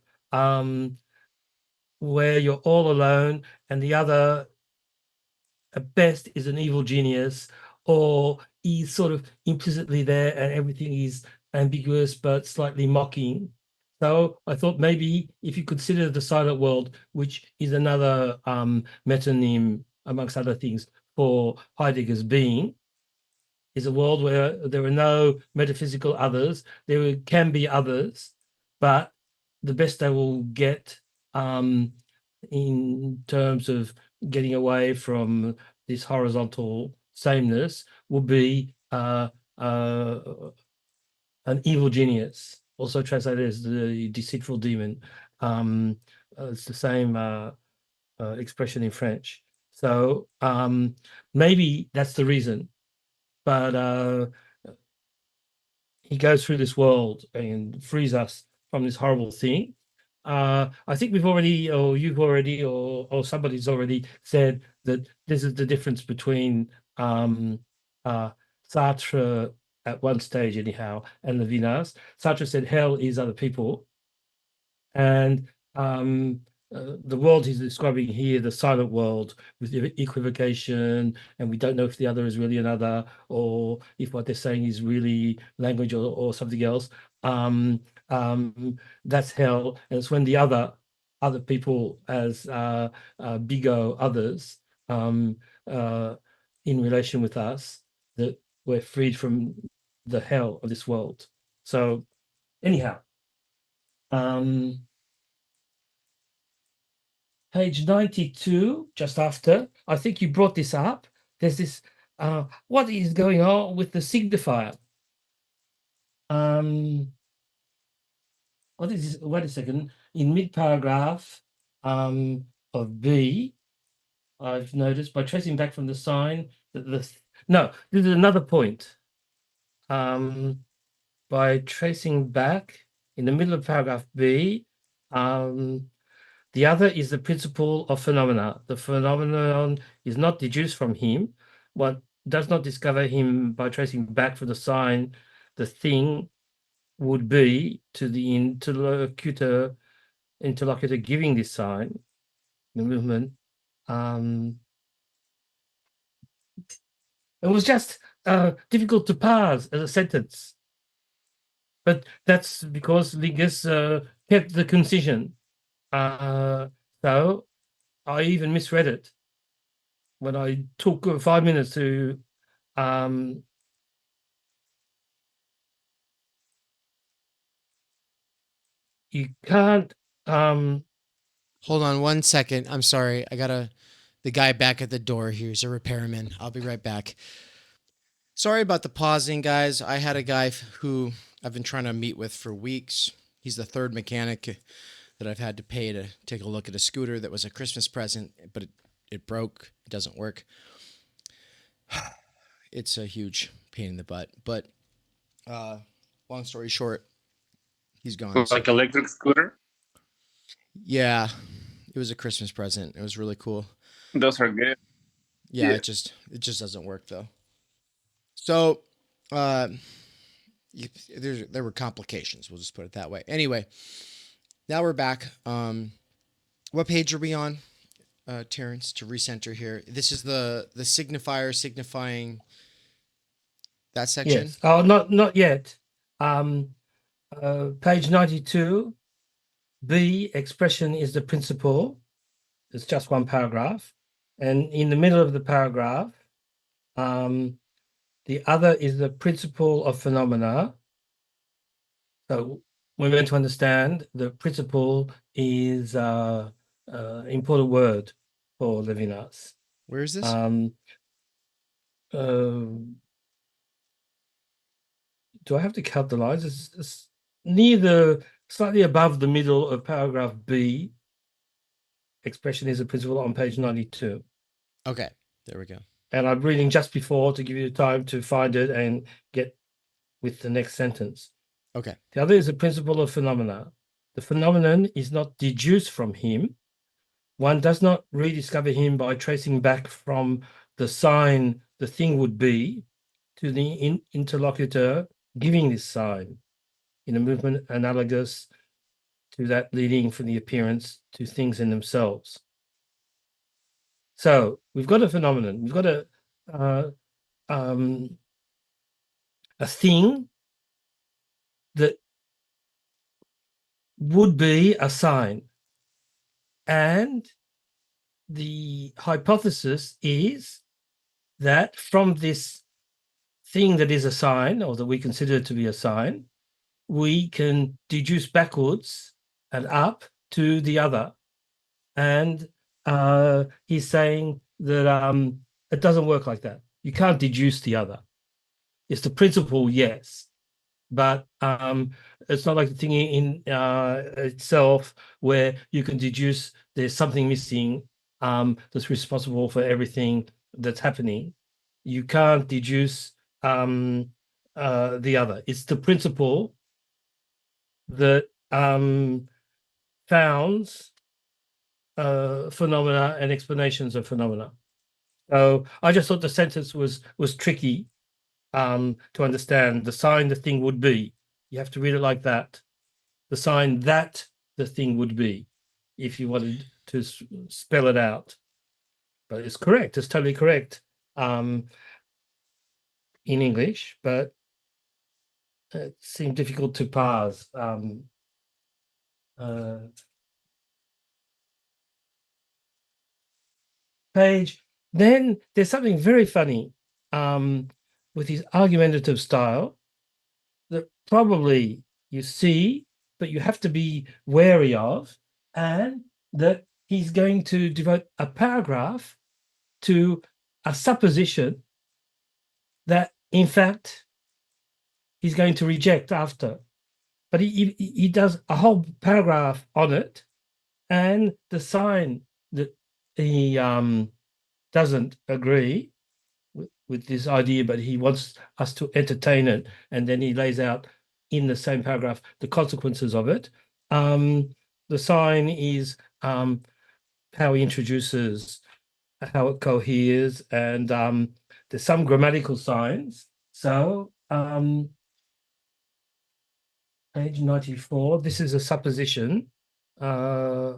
where you're all alone and the other at best is an evil genius, or he's sort of implicitly there and everything is ambiguous but slightly mocking. So I thought maybe if you consider the silent world, which is another metonym amongst other things for Heidegger's being, is a world where there are no metaphysical others. There can be others, but the best they will get in terms of getting away from this horizontal sameness will be an evil genius, also translated as the deceitful demon. It's the same expression in French. So maybe that's the reason. But he goes through this world and frees us from this horrible thing. I think we've already, or you've already, or somebody's already said that this is the difference between Sartre at one stage anyhow, and Levinas. Sartre said hell is other people. And the world he's describing here, the silent world with equivocation, and we don't know if the other is really another, or if what they're saying is really language or something else. That's hell, and it's when the other people as big O others in relation with us that we're freed from the hell of this world. So anyhow, page 92, just after, I think you brought this up. There's this, what is going on with the signifier? What is this? Wait a second. In mid-paragraph of B, I've noticed by tracing back from the sign that no, this is another point. By tracing back in the middle of paragraph B, the other is the principle of phenomena. The phenomenon is not deduced from him. One does not discover him by tracing back from the sign the thing would be to the interlocutor giving this sign, the movement. It was just difficult to parse as a sentence. But that's because Lingus kept the concision. So I even misread it when I took 5 minutes to you can't Hold on 1 second. I'm sorry. I got the guy back at the door here. He's a repairman. I'll be right back. Sorry about the pausing, guys. I had a guy who I've been trying to meet with for weeks. He's the third mechanic that I've had to pay to take a look at a scooter that was a Christmas present, but it broke. It doesn't work. It's a huge pain in the butt. But long story short, he's gone. Like electric scooter? Yeah, it was a Christmas present. It was really cool. Those are good. Yeah, Yeah. it just doesn't work though. So there were complications. We'll just put it that way. Anyway, now we're back. What page are we on, Terence? To recenter here, this is the signifier signifying that section. yes. Oh, not yet. Page 92. B expression is the principle. It's just one paragraph, and in the middle of the paragraph, the other is the principle of phenomena. So we're going to understand the principle is important word for Levinas. Where is this? Do I have to count the lines? It's near slightly above the middle of paragraph B. Expression is a principle on page 92. Okay, there we go. And I'm reading just before to give you time to find it and get with the next sentence. Okay. The other is the principle of phenomena. The phenomenon is not deduced from him. One does not rediscover him by tracing back from the sign the thing would be to the interlocutor giving this sign in a movement analogous to that leading from the appearance to things in themselves. So we've got a phenomenon. We've got a thing that would be a sign. And the hypothesis is that from this thing that is a sign, or that we consider to be a sign, we can deduce backwards and up to the other. And he's saying that it doesn't work like that. You can't deduce the other. It's the principle, yes, but it's not like the thing in itself where you can deduce there's something missing that's responsible for everything that's happening. You can't deduce the other. It's the principle that founds phenomena and explanations of phenomena. So I just thought the sentence was tricky to understand. The sign the thing would be. You have to read it like that. The sign that the thing would be, if you wanted to spell it out. But it's correct. It's totally correct in English, but it seemed difficult to parse. Page. Then there's something very funny. with his argumentative style that probably you see, but you have to be wary of, and that he's going to devote a paragraph to a supposition that, in fact, he's going to reject after. But he does a whole paragraph on it, and the sign that he doesn't agree with this idea, but he wants us to entertain it, and then he lays out in the same paragraph the consequences of it. The sign is how he introduces, how it coheres, and there's some grammatical signs. So page 94, this is a supposition. I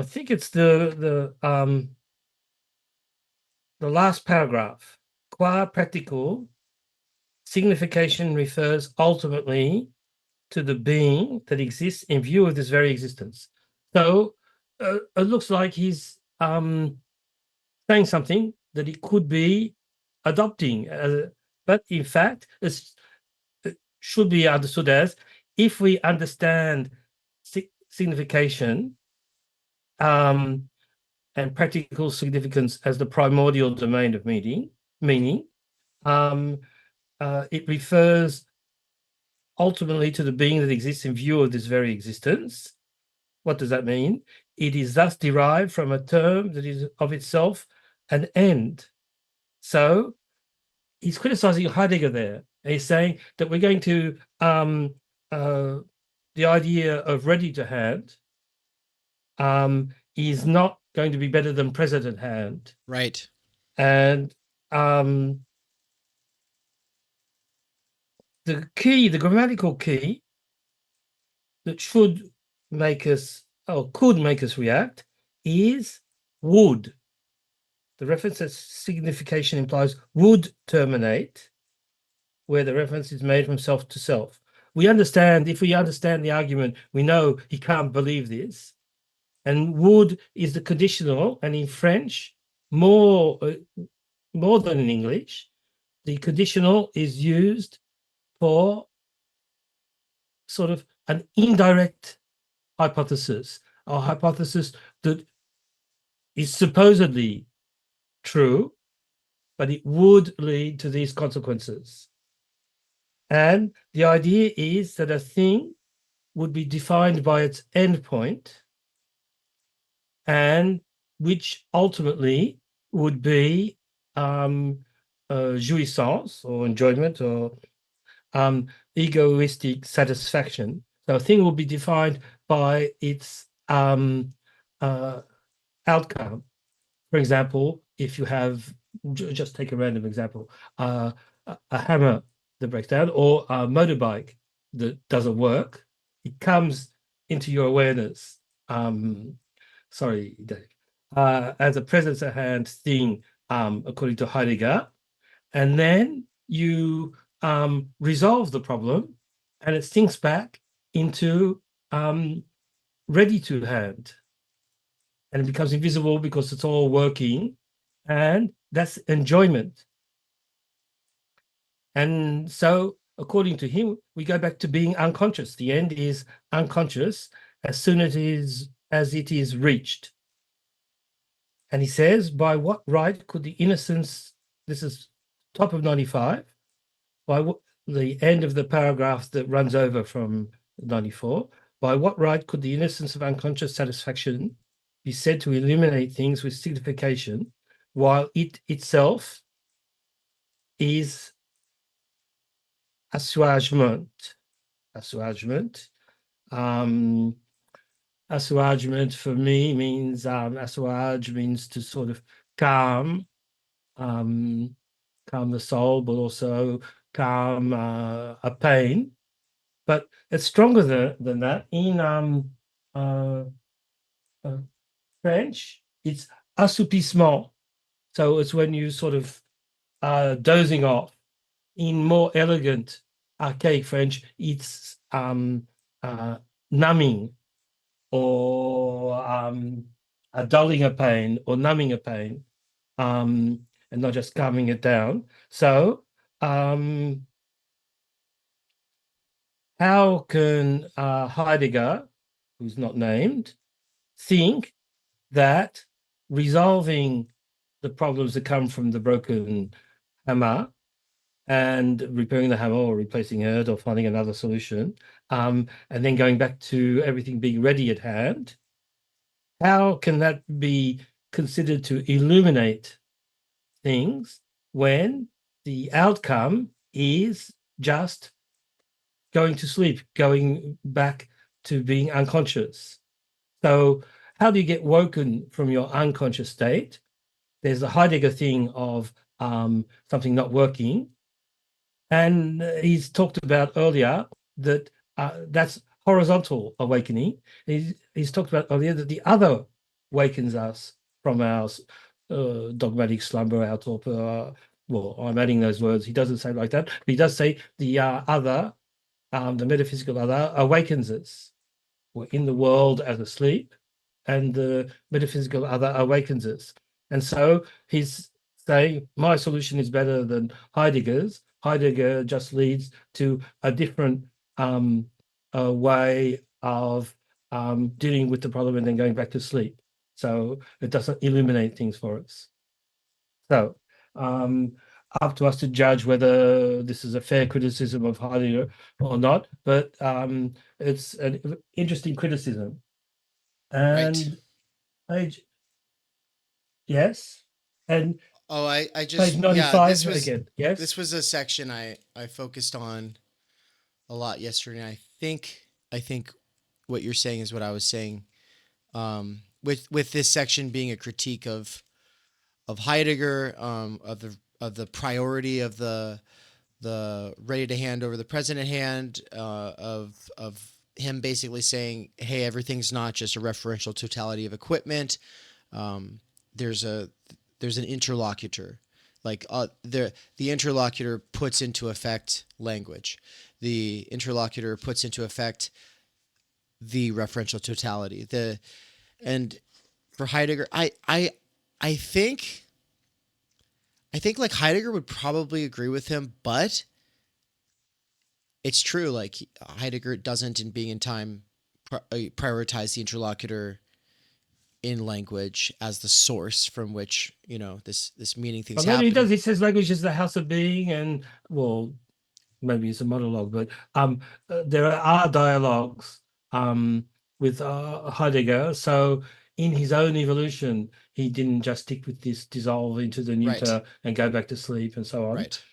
think it's the last paragraph. Qua practical, signification refers ultimately to the being that exists in view of this very existence. So it looks like he's saying something that he could be adopting, but in fact, it should be understood as, if we understand signification and practical significance as the primordial domain of meaning, it refers ultimately to the being that exists in view of this very existence. What does that mean? It is thus derived from a term that is of itself an end. So he's criticizing Heidegger there. And he's saying that we're going to the idea of ready to hand is not going to be better than present at hand. Right. And the key, the grammatical key that should make us, or could make us react, is would. The reference as signification implies would terminate, where the reference is made from self to self. We understand, if we understand the argument, we know he can't believe this. And would is the conditional, and in French, more than in English, the conditional is used for sort of an indirect hypothesis, or hypothesis that is supposedly true, but it would lead to these consequences. And the idea is that a thing would be defined by its endpoint, and which ultimately would be jouissance, or enjoyment, or egoistic satisfaction. So a thing will be defined by its outcome. For example, if you have, just take a random example, a hammer that breaks down, or a motorbike that doesn't work, it comes into your awareness. Sorry, Dave. As a presence at hand thing, according to Heidegger, and then you resolve the problem, and it sinks back into ready to hand, and it becomes invisible because it's all working, and that's enjoyment. And so, according to him, we go back to being unconscious. The end is unconscious as soon as it is reached. And he says, by what right could the innocence, this is top of 95, by what, the end of the paragraph that runs over from 94, by what right could the innocence of unconscious satisfaction be said to eliminate things with signification, while it itself is assuagement? Assuagement. Assuagement for me means, assuage means to sort of calm the soul, but also calm a pain. But it's stronger than that. In French, it's assoupissement. So it's when you sort of dozing off. In more elegant archaic French, it's numbing or dulling a pain or numbing a pain, and not just calming it down. So how can Heidegger, who's not named, think that resolving the problems that come from the broken hammer and repairing the hammer or replacing it or finding another solution, and then going back to everything being ready at hand, how can that be considered to illuminate things when the outcome is just going to sleep, going back to being unconscious? So how do you get woken from your unconscious state? There's the Heidegger thing of something not working. And he's talked about earlier that that's horizontal awakening. He's talked about earlier that the other wakens us from our dogmatic slumber, our torpor. Well, I'm adding those words. He doesn't say it like that, but he does say the other, the metaphysical other, awakens us. We're in the world as asleep, and the metaphysical other awakens us. And so he's saying, my solution is better than Heidegger's. Heidegger just leads to a different way of dealing with the problem and then going back to sleep. So it doesn't illuminate things for us. So up to us to judge whether this is a fair criticism of Heidegger or not, but it's an interesting criticism. And page, yes, and Oh, I page just 95 this was again. Yes, this was a section I focused on a lot yesterday. And I think what you're saying is what I was saying. With this section being a critique of Heidegger, of the priority of the ready to hand over the present at hand, of him basically saying, hey, everything's not just a referential totality of equipment. There's an interlocutor, like the interlocutor puts into effect language. The interlocutor puts into effect the referential totality. And for Heidegger, I think like Heidegger would probably agree with him, but it's true. Like Heidegger doesn't, in Being in Time, prioritize the interlocutor in language as the source from which this meaning things well, maybe happen. he does. He says language is the house of being, and well, maybe it's a monologue, but there are dialogues with Heidegger. So in his own evolution, he didn't just stick with this dissolve into the neuter and go back to sleep and so on. Right.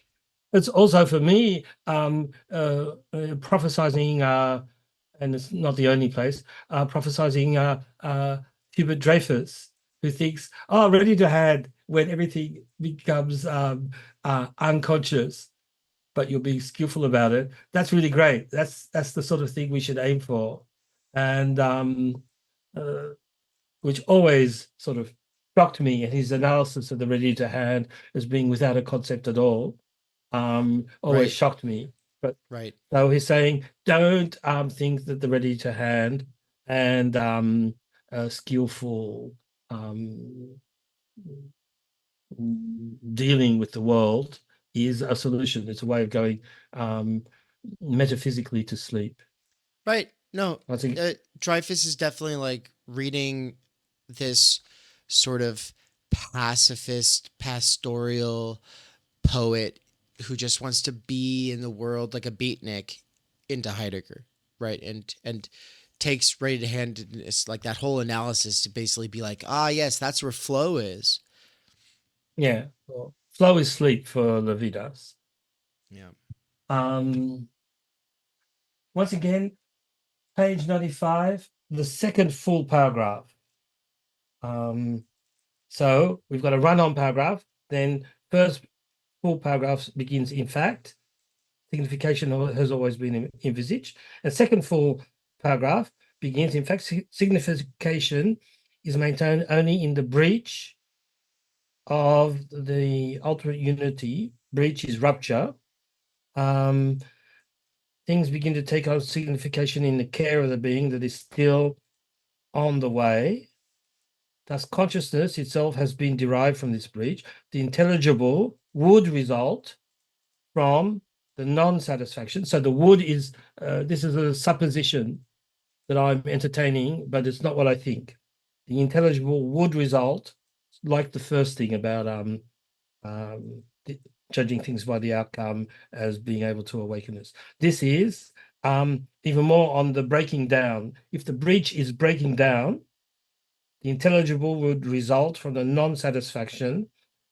It's also for me prophesizing, and it's not the only place, prophesizing Hubert Dreyfus, who thinks, oh, ready to hand when everything becomes unconscious, but you're being skillful about it. That's really great. That's the sort of thing we should aim for. And which always sort of shocked me in his analysis of the ready to hand as being without a concept at all. Always shocked me. But so he's saying, don't think that the ready to hand and skillful dealing with the world is a solution. It's a way of going metaphysically to sleep. Right. No, Dreyfus is definitely like reading this sort of pacifist, pastoral poet who just wants to be in the world like a beatnik into Heidegger, right? And takes ready to hand like that whole analysis to basically be like, yes, that's where flow is. Yeah, well, flow is sleep for the Vedas. Yeah. Once again, page 95, the second full paragraph. So we've got a run-on paragraph, then first full paragraph begins in fact, signification has always been envisaged, and second full paragraph begins in fact, signification is maintained only in the breach of the ultimate unity. Breach is rupture. things begin to take on signification in the care of the being that is still on the way. Thus, consciousness itself has been derived from this breach. The intelligible would result from the non-satisfaction. So the would is, this is a supposition that I'm entertaining, but it's not what I think. The intelligible would result, like the first thing about judging things by the outcome as being able to awaken us. This is even more on the breaking down. If the breach is breaking down, the intelligible would result from the non-satisfaction,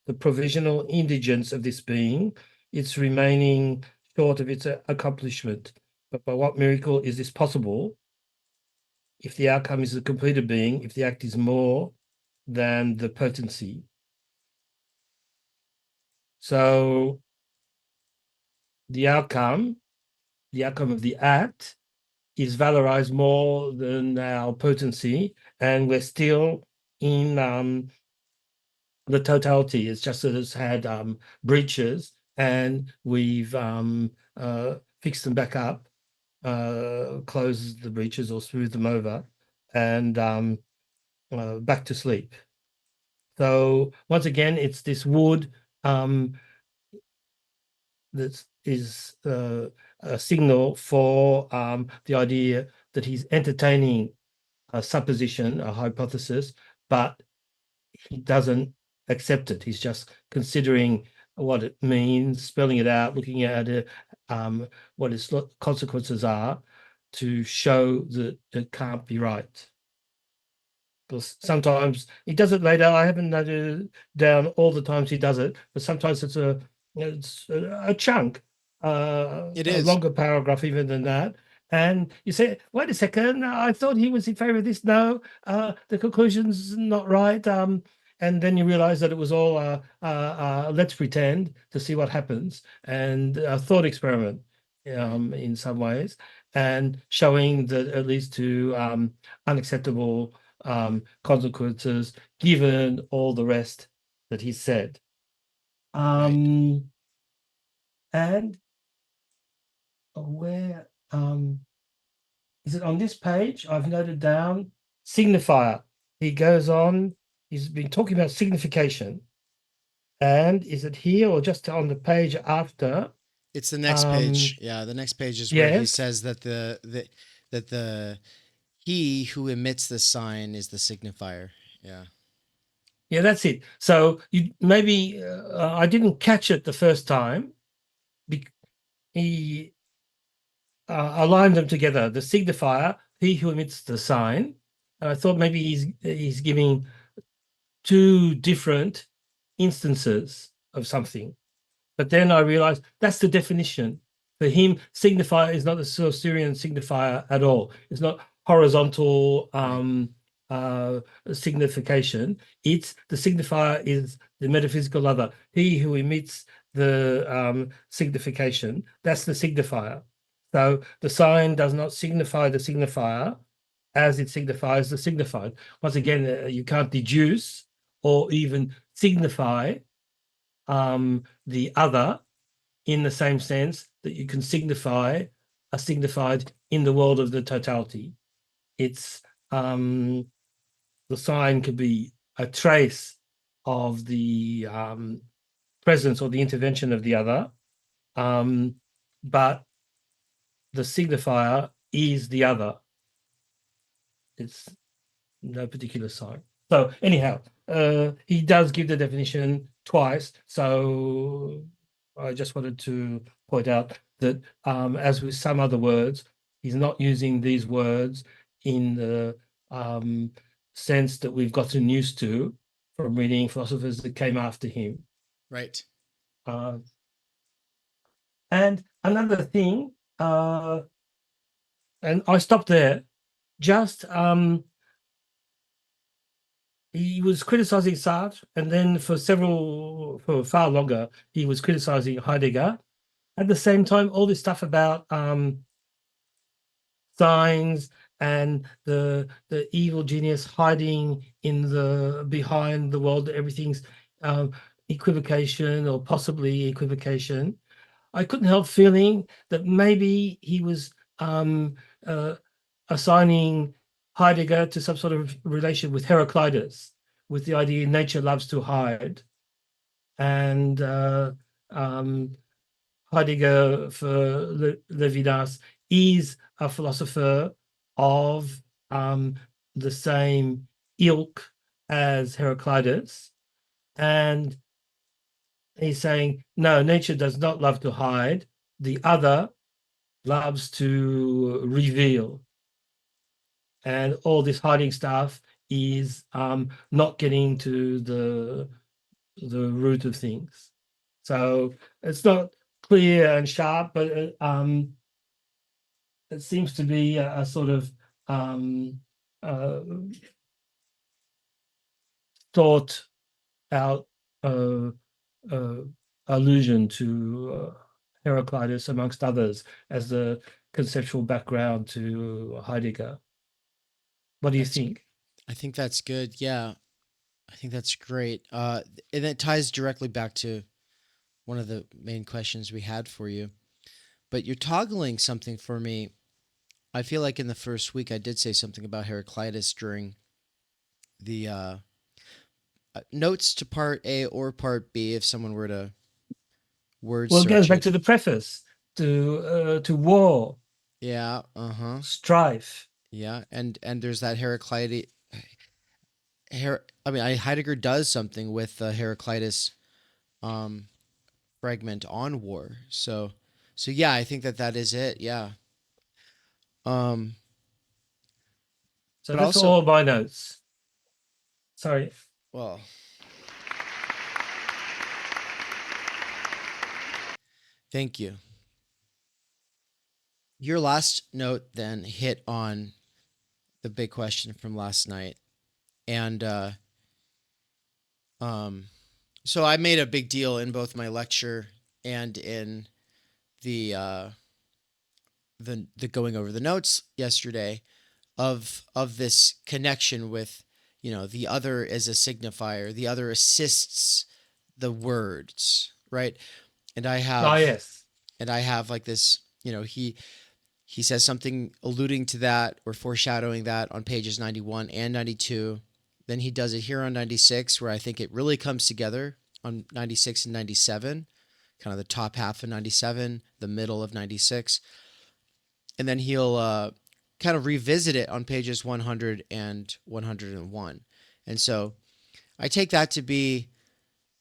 the provisional indigence of this being, its remaining short of its accomplishment. But by what miracle is this possible? If the outcome is a completed being, if the act is more than the potency. So the outcome of the act is valorized more than our potency, and we're still in the totality. It's just that it's had breaches, and we've fixed them back up, closed the breaches or smoothed them over, and back to sleep. So once again, it's this wood that is a signal for the idea that he's entertaining a supposition, a hypothesis, but he doesn't accept it. He's just considering what it means, spelling it out, looking at it, what its consequences are, to show that it can't be right. Because sometimes he does it later. I haven't noted down all the times he does it, but sometimes it's a chunk, It a is. longer paragraph even than that. And you say, wait a second, I thought he was in favor of this. No, the conclusion's not right. And then you realize that it was all let's pretend to see what happens, and a thought experiment in some ways, and showing that it leads to unacceptable consequences given all the rest that he said. And where is it on this page? I've noted down signifier. He goes on, he's been talking about signification. And is it here or just on the page after? It's the next page. Yeah, the next page is where he Yes. says that the he who emits the sign is the signifier. Yeah. Yeah, that's it. So you maybe I didn't catch it the first time. He aligned them together. The signifier, he who emits the sign. And I thought maybe he's giving two different instances of something. But then I realized that's the definition. For him, signifier is not the Saussurian signifier at all. It's not horizontal signification. It's the signifier is the metaphysical other. He who emits the signification, that's the signifier. So the sign does not signify the signifier as it signifies the signified. Once again, you can't deduce or even signify the other in the same sense that you can signify a signified in the world of the totality. It's the sign could be a trace of the presence or the intervention of the other, but the signifier is the other. It's no particular sign. So anyhow, he does give the definition twice. So I just wanted to point out that as with some other words, he's not using these words in the sense that we've gotten used to from reading philosophers that came after him. Right. And another thing, and I stopped there, just he was criticizing Sartre, and then for far longer, he was criticizing Heidegger. At the same time, all this stuff about signs and the evil genius hiding in behind the world, everything's equivocation or possibly equivocation. I couldn't help feeling that maybe he was assigning Heidegger to some sort of relation with Heraclitus, with the idea nature loves to hide. And Heidegger, for Levinas, is a philosopher of the same ilk as Heraclitus. And he's saying, no, nature does not love to hide. The other loves to reveal. And all this hiding stuff is not getting to the root of things. So it's not clear and sharp, but it seems to be a sort of thought out allusion to Heraclitus, amongst others, as the conceptual background to Heidegger. What do you think? I think that's good. Yeah, I think that's great. And it ties directly back to one of the main questions we had for you. But you're toggling something for me. I feel like in the first week I did say something about Heraclitus during the notes to part A or part B, if someone were to word Well, it goes search back to the preface, to war, Yeah. strife. Yeah. And there's that Heraclitus. Heidegger does something with the Heraclitus fragment on war. So yeah, I think that is it. Yeah. So But that's also- all my notes. Sorry. Well, thank you. Your last note then hit on the big question from last night. And so I made a big deal in both my lecture and in the going over the notes yesterday of this connection with, the other as a signifier, the other assists the words, right? And I have yes. and I have like this, he says something alluding to that or foreshadowing that on pages 91 and 92. Then he does it here on 96, where I think it really comes together on 96 and 97, kind of the top half of 97, the middle of 96. And then he'll kind of revisit it on pages 100 and 101. And so I take that to be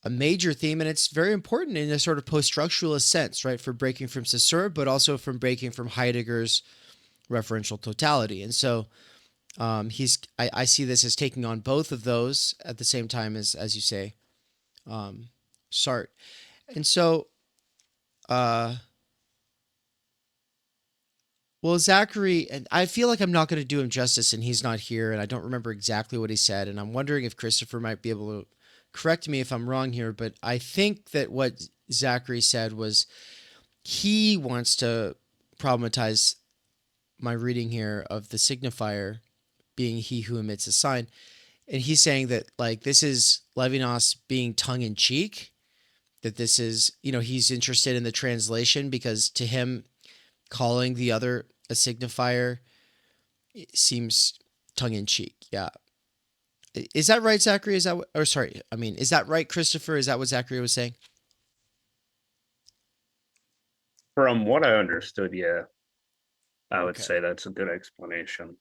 a major theme, and it's very important in a sort of post-structuralist sense, right, for breaking from Saussure, but also from breaking from Heidegger's referential totality. And so I see this as taking on both of those at the same time as you say, Sartre. And so, Zachary, and I feel like I'm not going to do him justice, and he's not here, and I don't remember exactly what he said, and I'm wondering if Christopher might be able to correct me if I'm wrong here, but I think that what Zachary said was he wants to problematize my reading here of the signifier being he who emits a sign. And he's saying that, like, this is Levinas being tongue-in-cheek, that this is, he's interested in the translation because to him, calling the other a signifier seems tongue-in-cheek. Yeah. Is that right, Zachary? Is that right, Christopher? Is that what Zachary was saying? From what I understood, yeah. I would Okay. say that's a good explanation.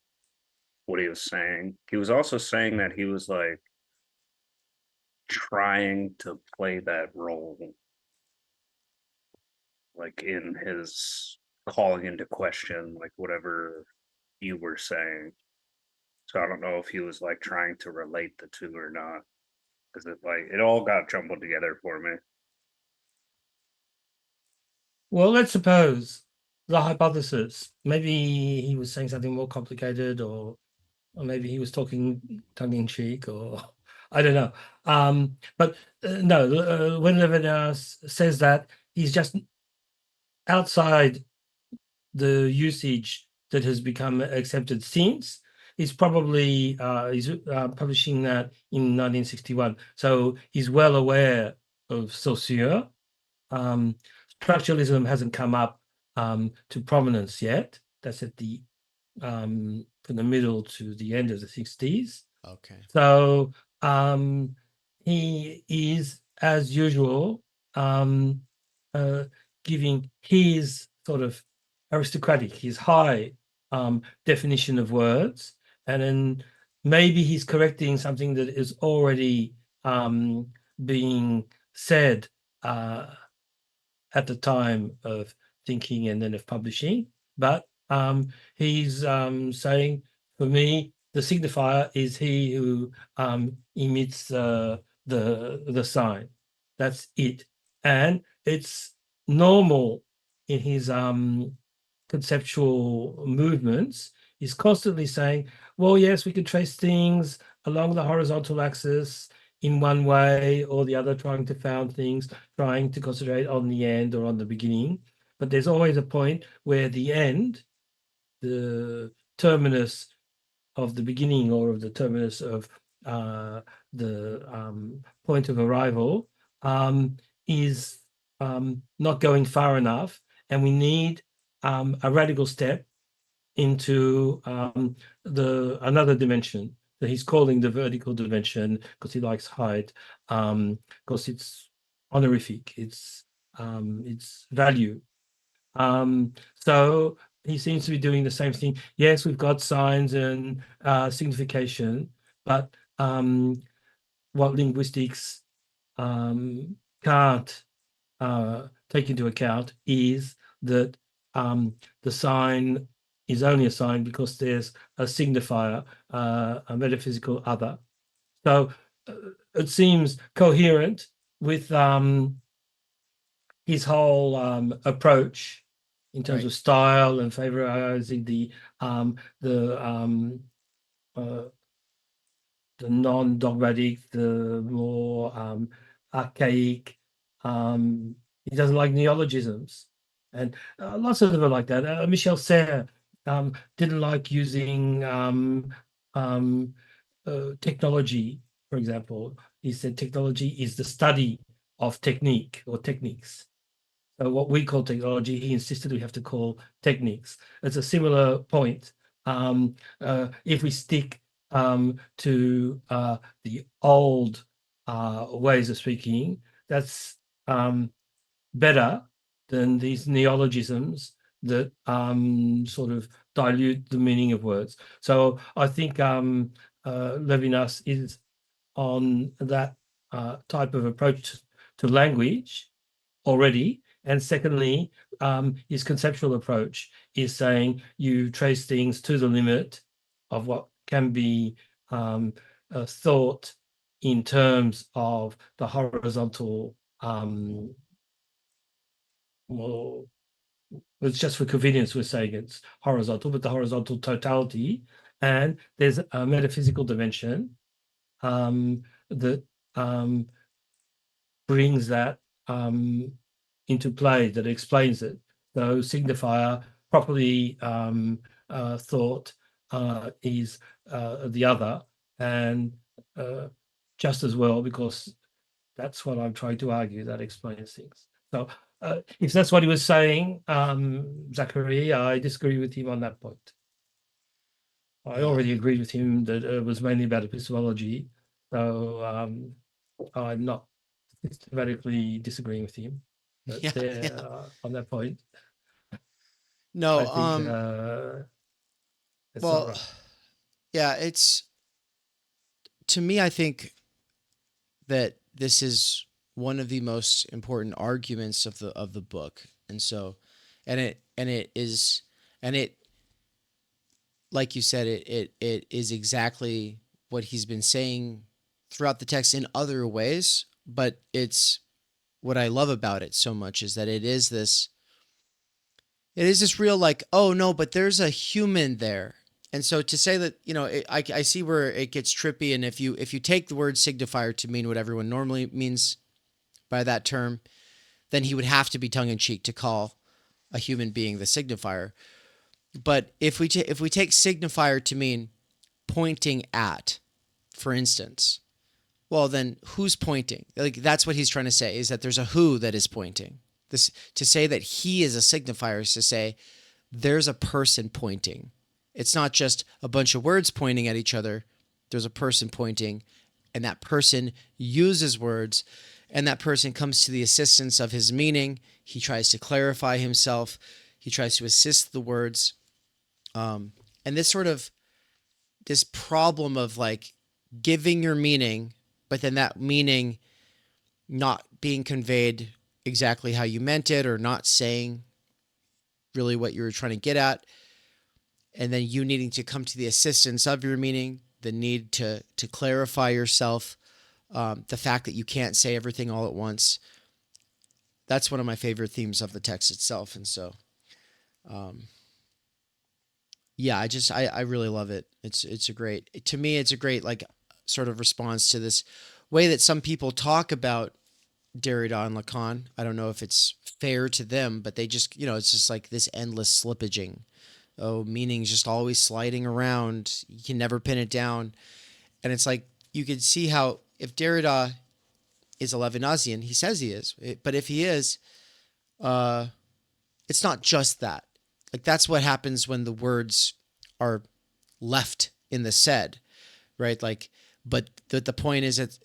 What he was saying. He was also saying that he was like trying to play that role, like in his calling into question, like whatever you were saying. So I don't know if he was like trying to relate the two or not, because it all got jumbled together for me. Well, let's suppose the hypothesis. Maybe he was saying something more complicated, or maybe he was talking tongue-in-cheek, or I don't know. But no, when Levinas says that, he's just outside the usage that has become accepted since. He's probably publishing that in 1961, so he's well aware of Saussure. structuralism hasn't come up to prominence yet. That's at the from the middle to the end of the 60s. Okay. So he is, as usual, giving his sort of aristocratic, his high definition of words, and then maybe he's correcting something that is already being said at the time of thinking and then of publishing. But he's saying, for me, the signifier is he who emits the sign. That's it. And it's normal in his conceptual movements. He's constantly saying, well, yes, we can trace things along the horizontal axis in one way or the other, trying to found things, trying to concentrate on the end or on the beginning. But there's always a point where the end, the terminus of the beginning or of the terminus of the point of arrival, is not going far enough, and we need a radical step into another dimension that he's calling the vertical dimension, because he likes height, because it's honorific, it's value. So he seems to be doing the same thing. Yes, we've got signs and signification, but what linguistics can't take into account is that the sign is only a sign because there's a signifier, a metaphysical other. So it seems coherent with his whole approach in terms of style and favorizing the non-dogmatic, the more archaic. He doesn't like neologisms, and lots of them are like that. Michel Serres didn't like using technology, for example. He said technology is the study of technique or techniques. So what we call technology, he insisted we have to call techniques. It's a similar point. If we stick to the old ways of speaking, that's better than these neologisms that sort of dilute the meaning of words. So I think Levinas is on that type of approach to language already. And secondly, his conceptual approach is saying you trace things to the limit of what can be thought in terms of the horizontal, well, it's just for convenience we're saying it's horizontal, but the horizontal totality. And there's a metaphysical dimension that brings that into play, that explains it. So signifier, properly thought, is the other, and just as well, because that's what I'm trying to argue, that explains things. So if that's what he was saying, Zachary, I disagree with him on that point. I already agreed with him that it was mainly about epistemology, so I'm not systematically disagreeing with him. But on that point, no, I think it's well, not right. Yeah, it's, to me, I think that this is one of the most important arguments of the book, and so, and it is, like you said, it is exactly what he's been saying throughout the text in other ways, but it's what I love about it so much is that it is this real, like, oh no, but there's a human there. And so to say that, I see where it gets trippy, and if you take the word signifier to mean what everyone normally means by that term, then he would have to be tongue-in-cheek to call a human being the signifier. But if we take signifier to mean pointing at, for instance, well, then who's pointing? Like, that's what he's trying to say, is that there's a who that is pointing. This, to say that he is a signifier is to say there's a person pointing. It's not just a bunch of words pointing at each other. There's a person pointing, and that person uses words, and that person comes to the assistance of his meaning. He tries to clarify himself. He tries to assist the words. And this sort of, this problem of like giving your meaning, but then that meaning not being conveyed exactly how you meant it, or not saying really what you were trying to get at, and then you needing to come to the assistance of your meaning, the need to clarify yourself, the fact that you can't say everything all at once. That's one of my favorite themes of the text itself. And so, yeah, I really love it. It's a great, to me, it's a great, like, sort of response to this way that some people talk about Derrida and Lacan. I don't know if it's fair to them, but they just, it's just like this endless slippaging. Oh, meaning's just always sliding around. You can never pin it down. And it's like, you could see how if Derrida is a Levinasian, he says he is, but if he is, it's not just that. Like, that's what happens when the words are left in the said, right? Like, but the point is that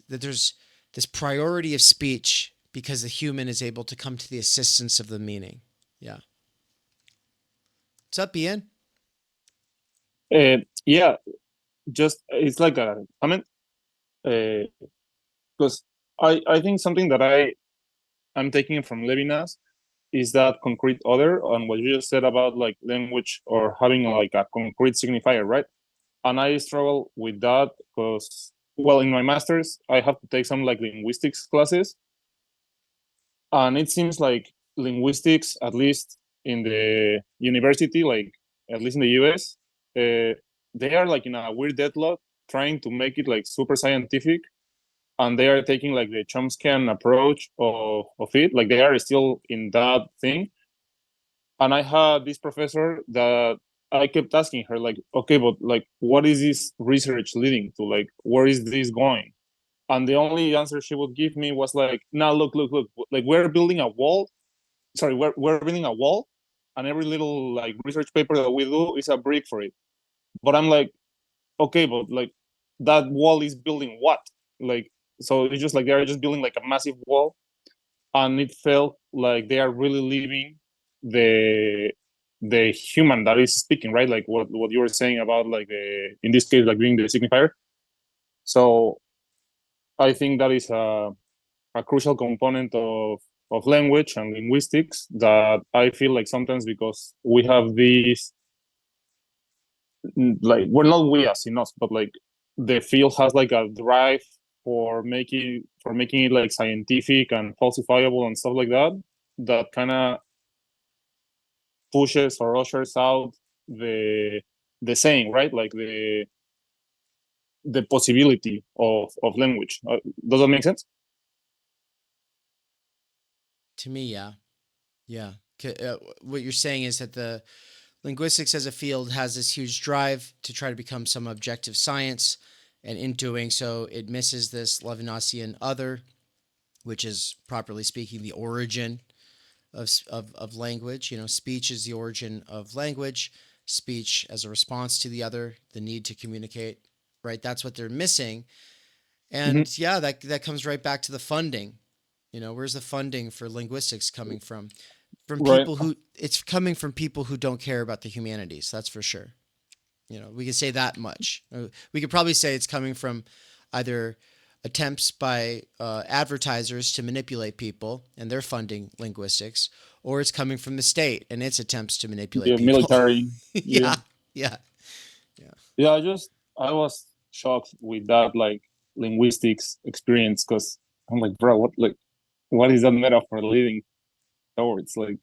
there's this priority of speech because the human is able to come to the assistance of the meaning. Yeah. What's up, Ian? Yeah, just it's like a comment, because I think something that I'm taking from Levinas is that concrete other, on what you just said about like language or having like a concrete signifier, right? And I struggle with that because, well, in my master's, I have to take some like linguistics classes. And it seems like linguistics, at least in the university, like at least in the US, they are like in a weird deadlock trying to make it like super scientific. And they are taking like the Chomskyan approach of it. Like they are still in that thing. And I had this professor that I kept asking her, like, okay, but like, what is this research leading to? Like, where is this going? And the only answer she would give me was like, now look, like we're building a wall. Sorry, we're building a wall, and every little like research paper that we do is a brick for it. But I'm like, okay, but like that wall is building what? Like, so it's just like they're just building like a massive wall, and it felt like they are really leaving the human that is speaking, right? Like what you were saying about like in this case, like being the signifier. So I think that is a crucial component of language and linguistics that I feel like sometimes, because we have these, like, we're not we as in us, but like the field has like a drive for making it like scientific and falsifiable and stuff like that, that kind of pushes or ushers out the saying, right? Like the possibility of language. Does that make sense? To me, yeah. Yeah. What you're saying is that the linguistics as a field has this huge drive to try to become some objective science, and in doing so, it misses this Levinasian other, which is, properly speaking, the origin of language. Speech is the origin of language. Speech as a response to the other, the need to communicate, right? That's what they're missing. And yeah, that comes right back to the funding. Where's the funding for linguistics coming from? From people who, it's coming from people who don't care about the humanities. That's for sure. We can say that much. We could probably say it's coming from either attempts by advertisers to manipulate people and they're funding linguistics, or it's coming from the state and its attempts to manipulate people. Military. Yeah. I was shocked with that like linguistics experience, because I'm like, bro, what is that metaphor leading towards? Like,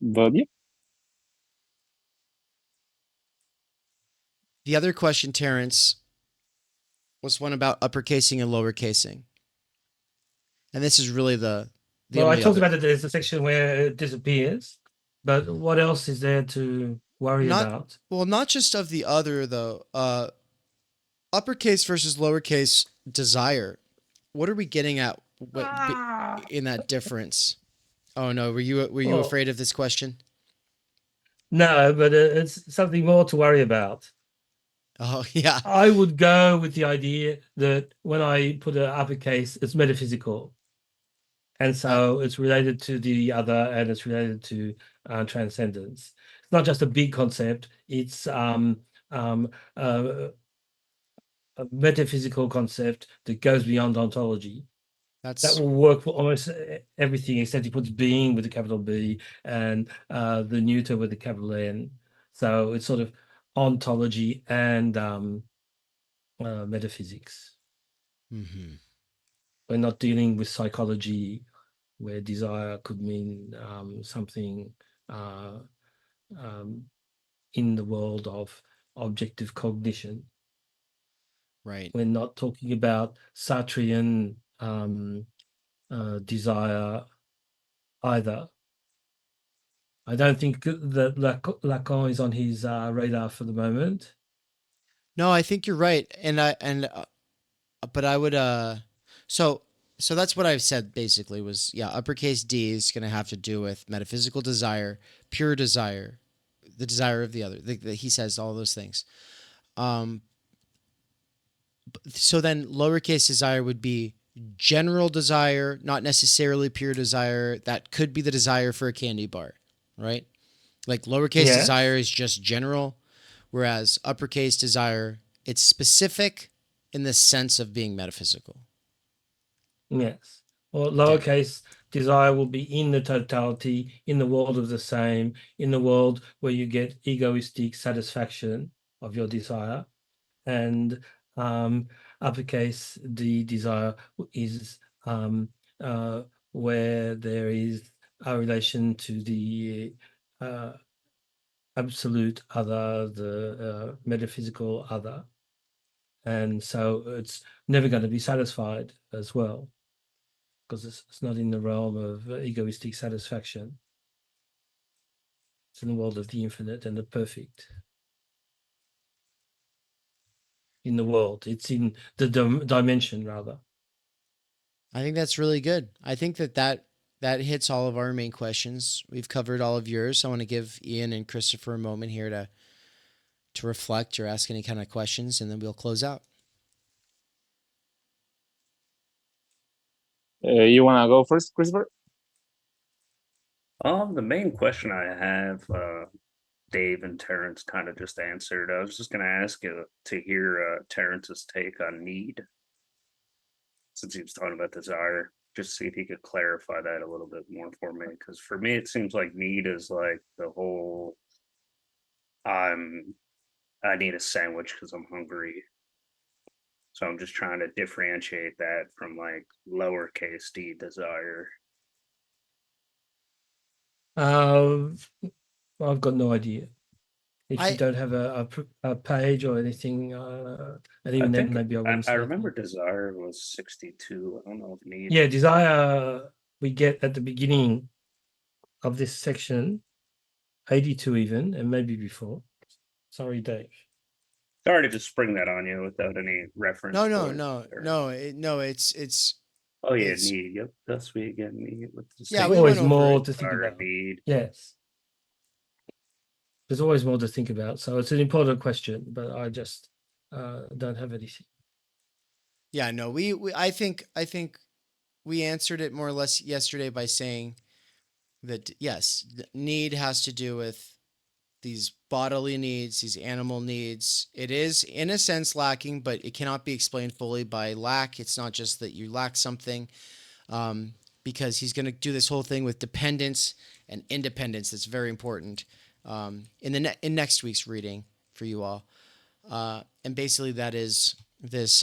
but yeah. The other question, Terence, was one about uppercasing and lowercasing. And this is really the well, I talked about it. There's a section where it disappears, but what else is there to worry about? Well, not just of the other, though. Uppercase versus lowercase desire. What are we getting at in that difference? Oh no, were you Well, afraid of this question? no, but it's something more to worry about. Oh yeah. I would go with the idea that when I put an uppercase, it's metaphysical. And so it's related to the other, and it's related to transcendence. It's not just a big concept, it's a metaphysical concept that goes beyond ontology. That That's will work for almost everything, except he puts being with a capital B and the neuter with a capital N. So it's sort of ontology and metaphysics. mhm. We're not dealing with psychology, where desire could mean something uh, um, in the world of objective cognition. Right. We're not talking about Sartrean desire either. I don't think that Lacan is on his radar for the moment. No, I think you're right, but I would so that's what I've said basically was, yeah, uppercase D is going to have to do with metaphysical desire, pure desire, the desire of the other. He says all those things. So then lowercase desire would be general desire, not necessarily pure desire. That could be the desire for a candy bar, right? Like lowercase Yes. desire is just general, whereas uppercase desire, it's specific in the sense of being metaphysical. Yes. Or lowercase desire will be in the totality, in the world of the same, in the world where you get egoistic satisfaction of your desire. And uppercase the desire is where there is a relation to the absolute other, the metaphysical other. And so it's never going to be satisfied as well, because it's not in the realm of egoistic satisfaction. It's in the world of the infinite and the perfect. In the world, it's in the dimension, rather. I think that's really good. I think that hits all of our main questions. We've covered all of yours. I want to give Ian and Christopher a moment here to reflect or ask any kind of questions, and then we'll close out. You want to go first, Christopher? The main question I have, Dave and Terence kind of just answered. I was just going to ask you to hear Terence's take on need, since he was talking about desire. Just see if he could clarify that a little bit more for me. Because for me, it seems like need is like the whole I need a sandwich because I'm hungry. So I'm just trying to differentiate that from like lowercase d desire. I've got no idea. If you I don't have a page or anything, and even then, maybe I wouldn't. I remember desire was 62. I don't know if need. Yeah, desire we get at the beginning of this section, 82 even, and maybe before. Sorry, Dave. Sorry to just spring that on you without any reference. No. It's Oh yeah, it's- need. Yep, that's we again need with the Yeah, There's we always went over more it. to think desire about. need. Yes. There's always more to think about. So it's an important question, but I just don't have anything. Yeah, no, we I think we answered it more or less yesterday by saying that yes, need has to do with these bodily needs, these animal needs. It is in a sense lacking, but it cannot be explained fully by lack. It's not just that you lack something, because he's going to do this whole thing with dependence and independence. That's very important in next week's reading for you all. And basically, that is this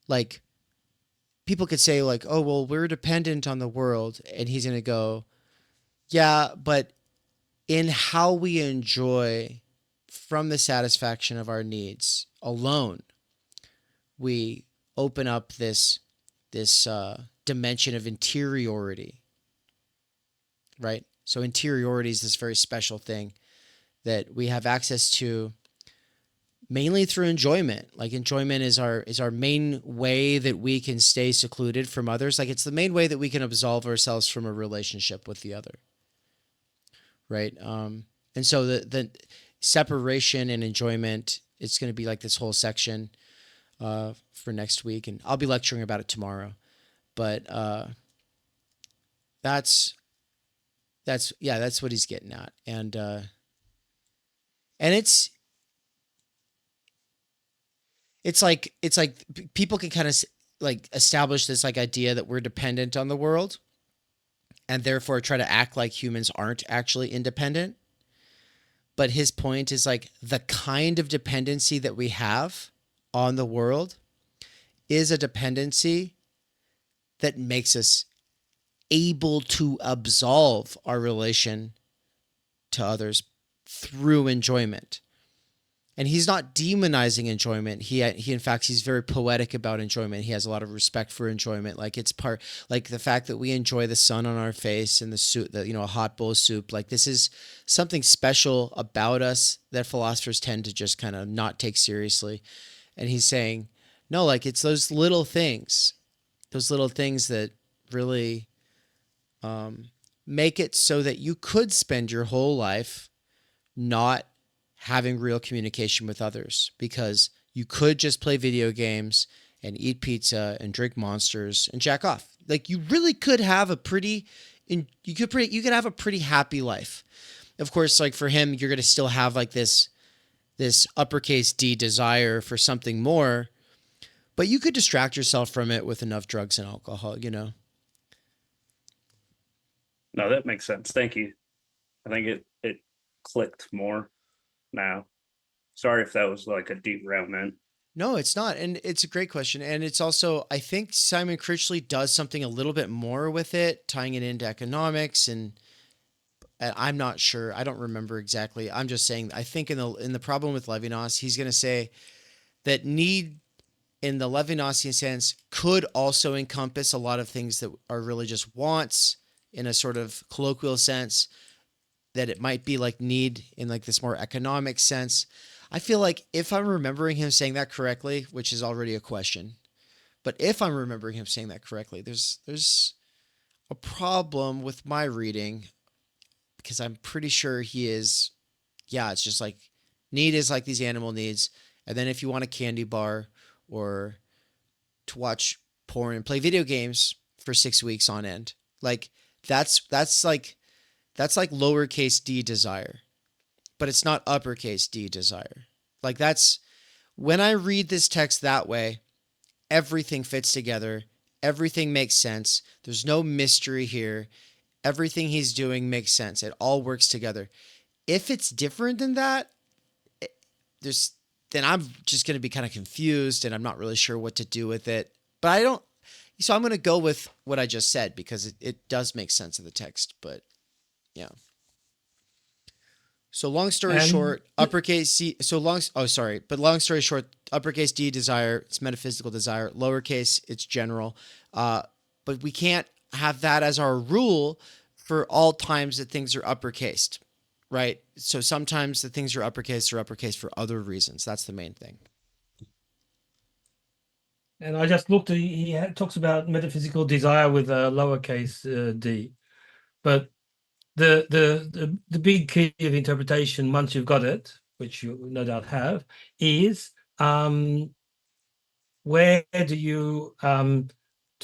like people could say like, oh well, we're dependent on the world, and he's going to go, yeah, but in how we enjoy from the satisfaction of our needs alone, we open up this dimension of interiority, right? So interiority is this very special thing that we have access to mainly through enjoyment. Like enjoyment is our main way that we can stay secluded from others. Like it's the main way that we can absolve ourselves from a relationship with the other. Right. And so the separation and enjoyment, it's going to be like this whole section for next week, and I'll be lecturing about it tomorrow. But that's what he's getting at, and it's like people can kind of like establish this like idea that we're dependent on the world, and therefore try to act like humans aren't actually independent. But his point is like the kind of dependency that we have on the world is a dependency that makes us able to absolve our relation to others through enjoyment. And he's not demonizing enjoyment. He in fact, he's very poetic about enjoyment. He has a lot of respect for enjoyment. Like it's part, like the fact that we enjoy the sun on our face and the soup, a hot bowl of soup. Like this is something special about us that philosophers tend to just kind of not take seriously. And he's saying, no, like it's those little things that really make it so that you could spend your whole life not having real communication with others, because you could just play video games and eat pizza and drink Monsters and jack off. Like you really could have a pretty happy life. Of course, like for him, you're going to still have like this uppercase D desire for something more, but you could distract yourself from it with enough drugs and alcohol, No, that makes sense. Thank you. I think it clicked more now. Sorry if that was like a deep round. No, it's not. And it's a great question. And it's also, I think Simon Critchley does something a little bit more with it, tying it into economics. And I'm not sure. I don't remember exactly. I'm just saying, I think in the problem with Levinas, he's going to say that need in the Levinasian sense could also encompass a lot of things that are really just wants in a sort of colloquial sense, that it might be like need in like this more economic sense. I feel like if I'm remembering him saying that correctly, which is already a question, but if I'm remembering him saying that correctly, there's a problem with my reading, because I'm pretty sure he is, it's just like need is like these animal needs. And then if you want a candy bar or to watch porn and play video games for 6 weeks on end, like that's like lowercase d desire, but it's not uppercase D desire. Like that's, when I read this text that way, everything fits together. Everything makes sense. There's no mystery here. Everything he's doing makes sense. It all works together. If it's different than that, then I'm just going to be kind of confused and I'm not really sure what to do with it. But so I'm going to go with what I just said because it does make sense of the text, but yeah. So long story short, uppercase C. Long story short, uppercase D desire, it's metaphysical desire. Lowercase, it's general. But we can't have that as our rule for all times that things are uppercased, right? So sometimes the things are uppercase for other reasons. That's the main thing. And I just looked. He talks about metaphysical desire with a lowercase d, but the big key of interpretation, once you've got it, which you no doubt have, is where do you to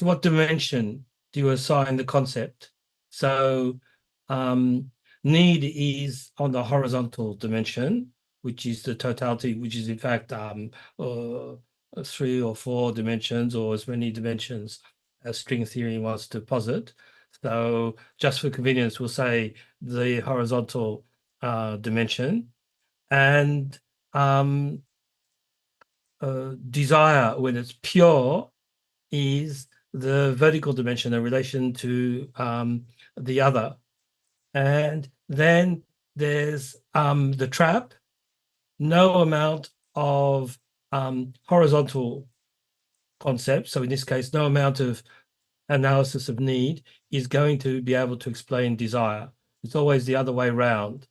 what dimension do you assign the concept? So need is on the horizontal dimension, which is the totality, which is in fact 3 or 4 dimensions, or as many dimensions as string theory wants to posit. So just for convenience, we'll say the horizontal dimension, and desire, when it's pure, is the vertical dimension in relation to the other. And then there's the trap. No amount of horizontal concepts, so in this case, no amount of analysis of need is going to be able to explain desire. It's always the other way around.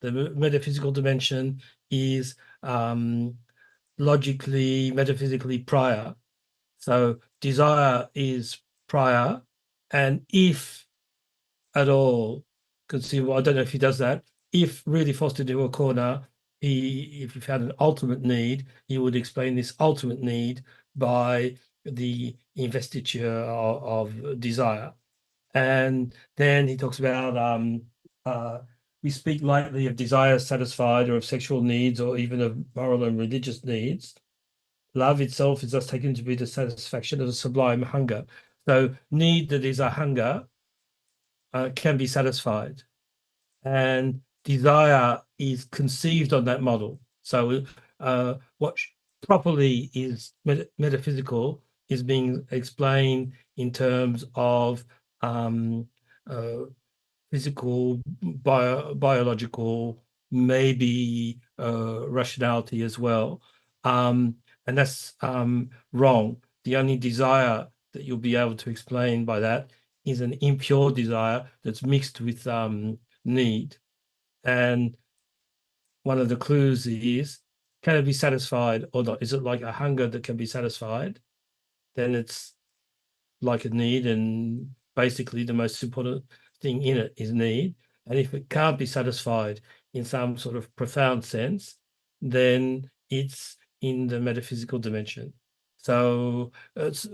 The metaphysical dimension is logically, metaphysically prior. So desire is prior, and if at all conceivable, I don't know if he does that. If really forced into a corner, if he found an ultimate need, he would explain this ultimate need by the investiture of desire. And then he talks about we speak lightly of desire satisfied, or of sexual needs, or even of moral and religious needs. Love itself is thus taken to be the satisfaction of a sublime hunger. So need that is a hunger can be satisfied, and desire is conceived on that model. So what properly is metaphysical is being explained in terms of physical, biological, maybe rationality as well. And that's wrong. The only desire that you'll be able to explain by that is an impure desire that's mixed with need. And one of the clues is, can it be satisfied or not? Is it like a hunger that can be satisfied? Then it's like a need, and basically the most important thing in it is need. And if it can't be satisfied in some sort of profound sense, then it's in the metaphysical dimension. So it's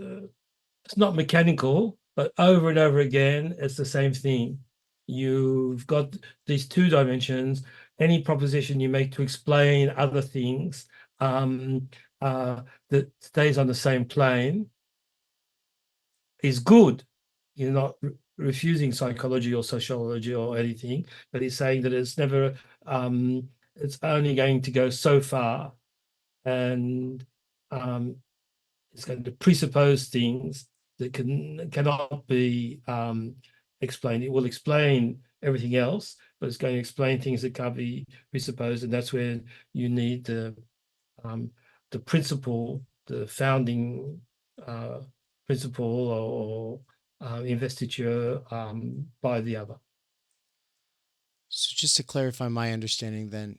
not mechanical, but over and over again, it's the same thing. You've got these two dimensions. Any proposition you make to explain other things that stays on the same plane is good. You're not refusing psychology or sociology or anything, but he's saying that it's never, it's only going to go so far, and it's going to presuppose things that cannot be explained. It will explain everything else, but it's going to explain things that can't be presupposed, and that's where you need the principle, the founding principle or investiture by the other. So just to clarify my understanding then,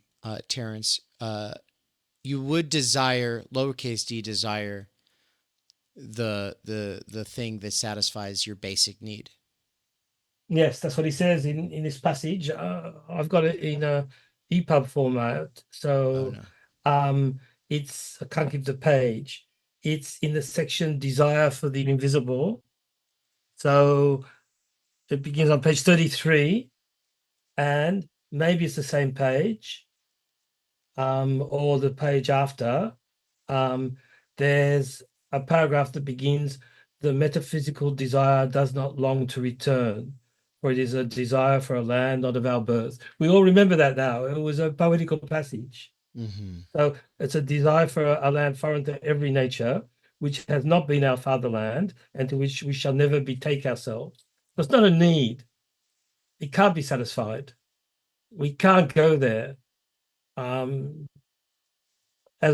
Terence, you would desire, lowercase d, desire the thing that satisfies your basic need. Yes, that's what he says in this passage. I've got it in a EPUB format. So it's, I can't give the page. It's in the section Desire for the Invisible. So it begins on page 33, and maybe it's the same page or the page after. There's a paragraph that begins, the metaphysical desire does not long to return, for it is a desire for a land not of our birth. We all remember that now. It was a poetical passage. Mm-hmm. So it's a desire for a land foreign to every nature, which has not been our fatherland, and to which we shall never betake ourselves. It's not a need. It can't be satisfied. We can't go there. As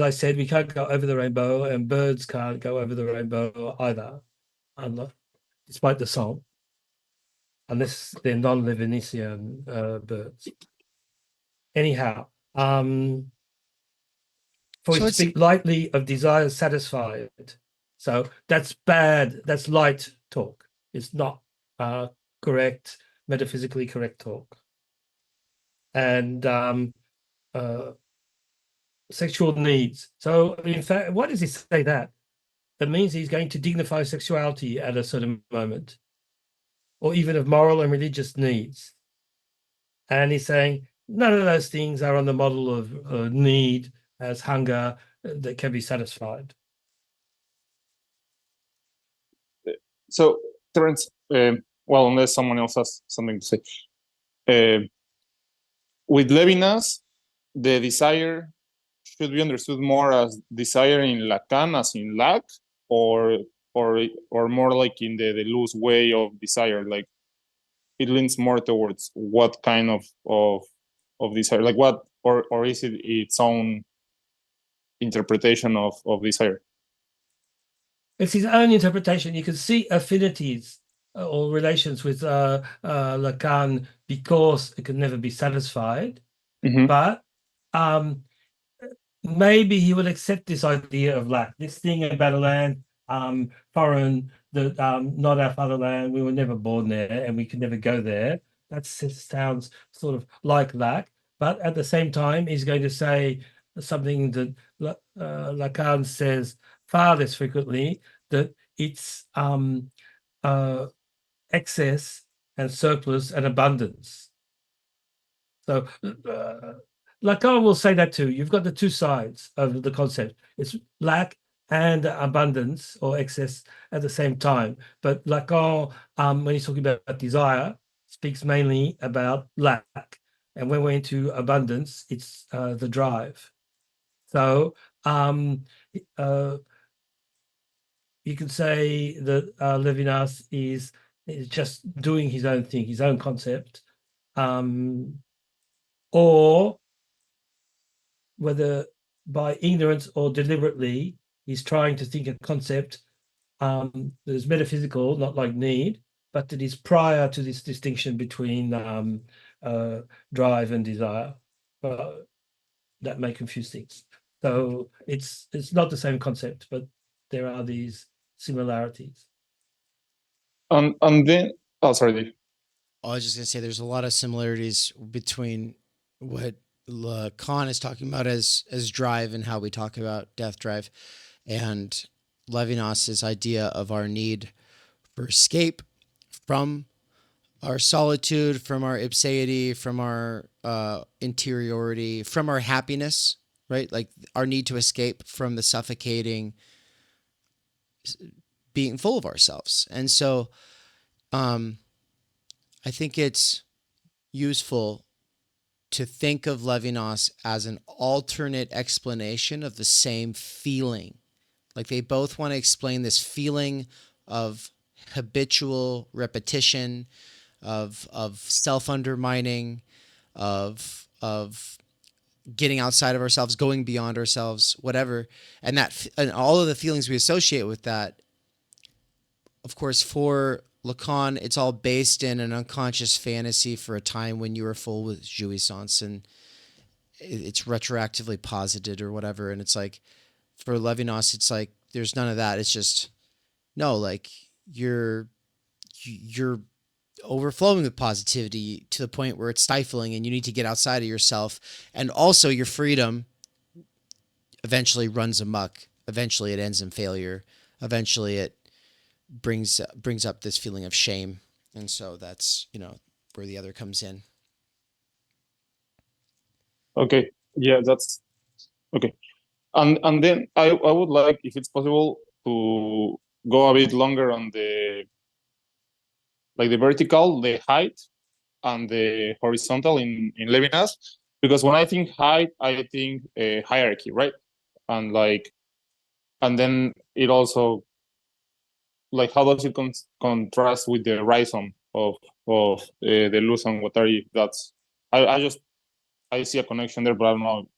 I said, we can't go over the rainbow, and birds can't go over the rainbow either, despite the song, unless they're non-Levinesian birds. Anyhow, for So we speak lightly of desire satisfied. So that's bad. That's light talk. It's not correct, metaphysically correct talk. And sexual needs. So in fact, why does he say that? That means he's going to dignify sexuality at a certain moment, or even of moral and religious needs. And he's saying none of those things are on the model of need as hunger that can be satisfied. So, Terence, well, unless someone else has something to say, with Levinas, the desire should be understood more as desire in Lacan, as in lack, or more like in the loose way of desire, like it leans more towards what kind of desire, like what, or is it its own interpretation of desire? It's his own interpretation. You can see affinities or relations with Lacan because it can never be satisfied. Mm-hmm. But maybe he would accept this idea of lack, this thing about a land foreign, that not our fatherland, we were never born there and we could never go there. That sounds sort of like lack, but at the same time, he's going to say something that Lacan says far less frequently, that it's excess and surplus and abundance. So Lacan will say that too. You've got the two sides of the concept. It's lack and abundance or excess at the same time. But Lacan, when he's talking about desire, speaks mainly about lack. And when we're into abundance, it's the drive. So you can say that Levinas is just doing his own thing, his own concept, or whether by ignorance or deliberately, he's trying to think a concept that is metaphysical, not like need, but that is prior to this distinction between drive and desire. That may confuse things. So it's not the same concept, but there are these similarities. And then, oh, sorry, Dave. I was just gonna say there's a lot of similarities between what Lacan is talking about as drive and how we talk about death drive, and Levinas's idea of our need for escape from our solitude, from our ipseity, from our interiority, from our happiness, right? Like our need to escape from the suffocating being full of ourselves. And so I think it's useful to think of Levinas as an alternate explanation of the same feeling. Like they both want to explain this feeling of habitual repetition, of self-undermining, of getting outside of ourselves, going beyond ourselves, whatever. And all of the feelings we associate with that, of course, for Lacan, it's all based in an unconscious fantasy for a time when you were full with jouissance, and it's retroactively posited or whatever. And it's like, for Levinas, it's like, there's none of that. It's just, no, like you're overflowing with positivity to the point where it's stifling and you need to get outside of yourself. And also your freedom eventually runs amok. Eventually it ends in failure. Eventually it brings up this feeling of shame. And so that's, where the other comes in. Okay. Yeah, that's okay. And then I would like, if it's possible, to go a bit longer on the vertical, the height, and the horizontal in Levinas, because when I think height, I think hierarchy, right? And then it also, like, how does it contrast with the rhizome of the Luz and Guattari? That's I see a connection there, but I don't know.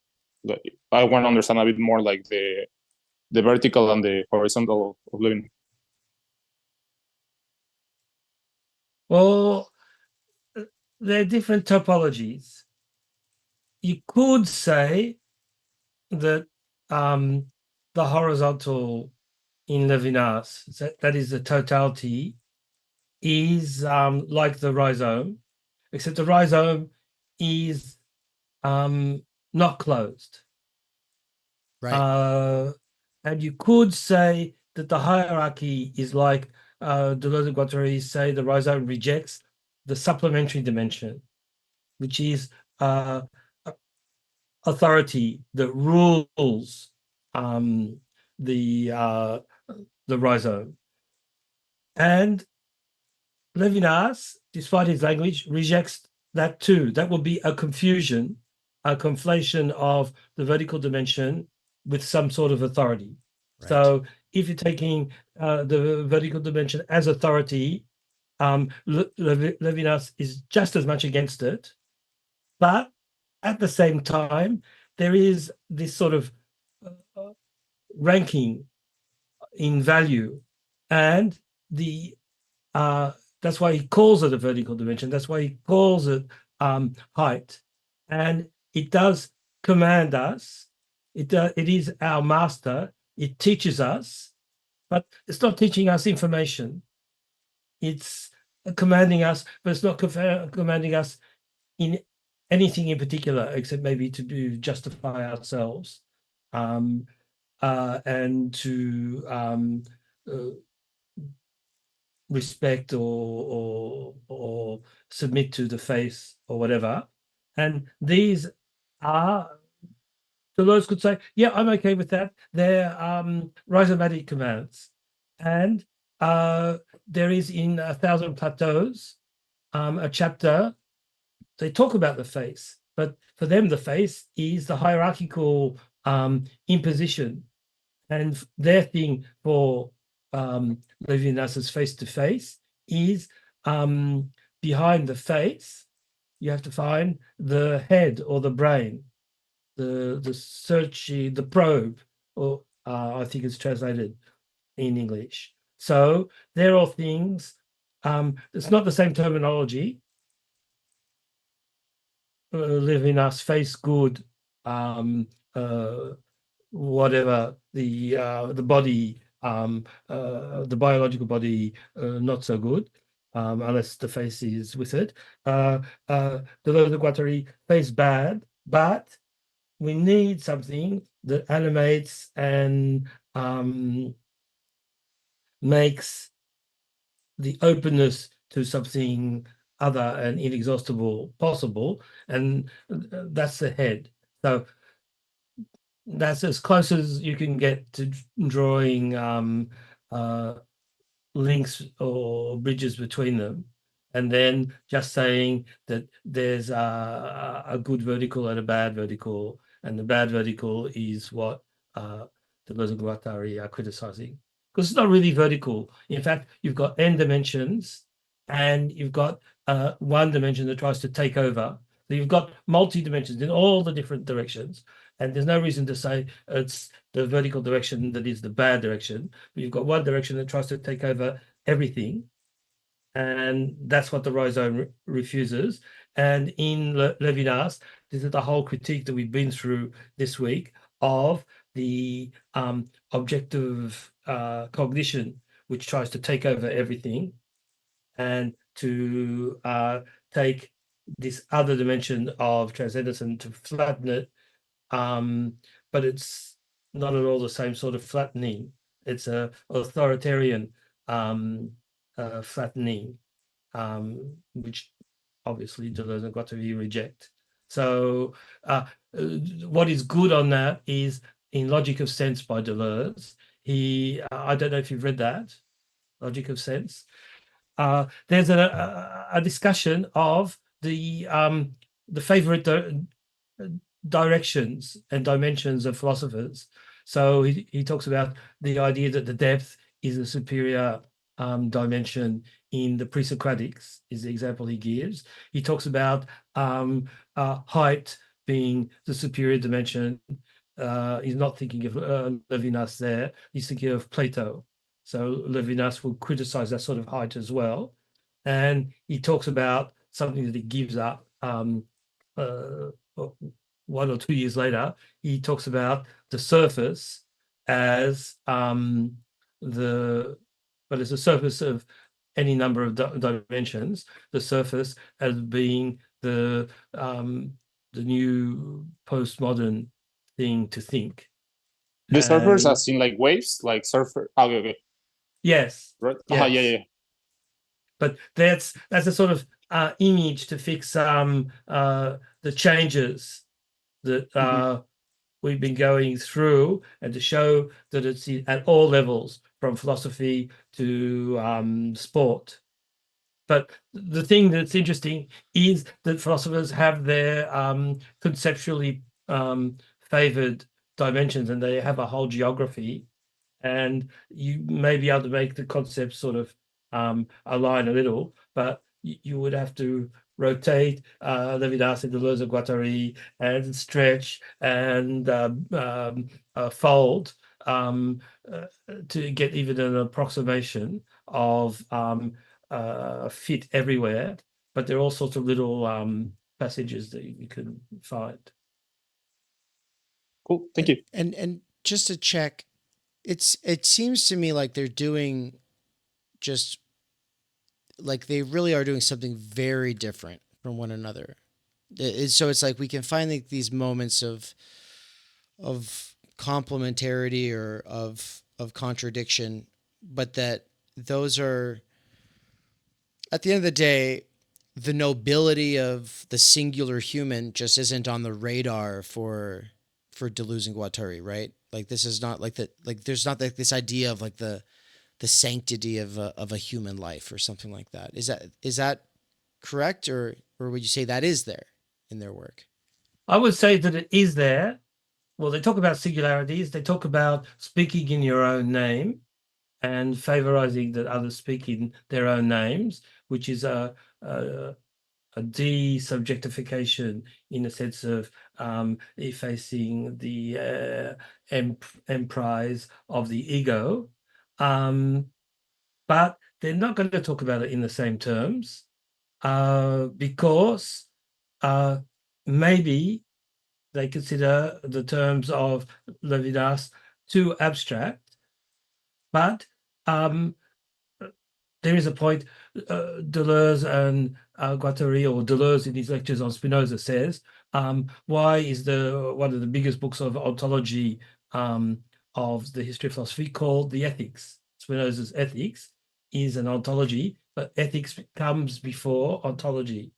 I want to understand a bit more, like the vertical and the horizontal of living. Well, they're different topologies. You could say that the horizontal in Levinas, that is the totality, is like the rhizome, except the rhizome is not closed. Right. And you could say that the hierarchy is like Deleuze and Guattari say the rhizome rejects the supplementary dimension, which is authority that rules the rhizome. And Levinas, despite his language, rejects that too. That will be a confusion, a conflation of the vertical dimension with some sort of authority. Right. So if you're taking the vertical dimension as authority, Levinas is just as much against it. But at the same time, there is this sort of ranking in value, and that's why he calls it a vertical dimension. That's why he calls it height. And it does command us It is our master. It teaches us, but it's not teaching us information. It's commanding us, but it's not commanding us in anything in particular, except maybe to justify ourselves, and to respect or submit to the faith or whatever. And these are, Deleuze could say, yeah, I'm okay with that. They're rhizomatic commands. And there is in 1,000 Plateaus a chapter, they talk about the face, but for them, the face is the hierarchical imposition. And their thing for Levinas's face to face is behind the face, you have to find the head or the brain, the search, the probe, or I think it's translated in English. So they're all things. It's not the same terminology. Levinas, face good, whatever the body, the biological body, not so good, unless the face is with it. The Guattari, face bad, but we need something that animates and makes the openness to something other and inexhaustible possible, and that's the head. So that's as close as you can get to drawing links or bridges between them, and then just saying that there's a good vertical and a bad vertical, and the bad vertical is what the Guattari are criticizing, because it's not really vertical. In fact, you've got n dimensions and you've got one dimension that tries to take over. So you've got multi-dimensions in all the different directions, and there's no reason to say it's the vertical direction that is the bad direction. But you've got one direction that tries to take over everything, and that's what the rhizome refuses. And in Levinas, this is the whole critique that we've been through this week of the objective cognition, which tries to take over everything and to take this other dimension of transcendence and to flatten it. But it's not at all the same sort of flattening. It's a authoritarian flattening, which obviously Deleuze and Guattari reject. So what is good on that is in Logic of Sense by Deleuze. I don't know if you've read that, Logic of Sense. There's a discussion of the favorite directions and dimensions of philosophers. So he talks about the idea that the depth is a superior dimension in the pre-Socratics, is the example he gives. He talks about height being the superior dimension. He's not thinking of Levinas there. He's thinking of Plato. So Levinas will criticize that sort of height as well. And he talks about something that he gives up 1 or 2 years later. He talks about the surface as but it's a surface of any number of dimensions, the surface as being the new postmodern thing to think. The surfers And as in like waves, like surfer. Okay, okay. yes, Right. yes. Yeah, yeah. But that's a sort of image to fix the changes that we've been going through, and to show that it's at all levels, from philosophy to sport. But the thing that's interesting is that philosophers have their conceptually favored dimensions, and they have a whole geography, and you may be able to make the concepts sort of align a little, but you would have to rotate Levinas and Deleuze and Guattari and stretch and fold to get even an approximation of fit everywhere. But there are all sorts of little passages that you can find. Cool. Thank you. And just to check, it seems to me like they're doing just like they really are doing something very different from one another. So it's like we can find like these moments of complementarity or of contradiction, but that those are at the end of the day, the nobility of the singular human just isn't on the radar for Deleuze and Guattari, right? Like this is not like that. Like there's not like this idea of like the sanctity of a human life or something like that. Is that correct, or would you say that is there in their work? I would say that it is there. Well, they talk about singularities. They talk about speaking in your own name and favorizing that others speak in their own names, which is a de-subjectification in the sense of effacing the emprise of the ego. But they're not going to talk about it in the same terms because maybe they consider the terms of Levinas too abstract. But there is a point, Deleuze and Guattari, or Deleuze in his lectures on Spinoza says, why is one of the biggest books of ontology of the history of philosophy called the Ethics? Spinoza's Ethics is an ontology, but ethics comes before ontology.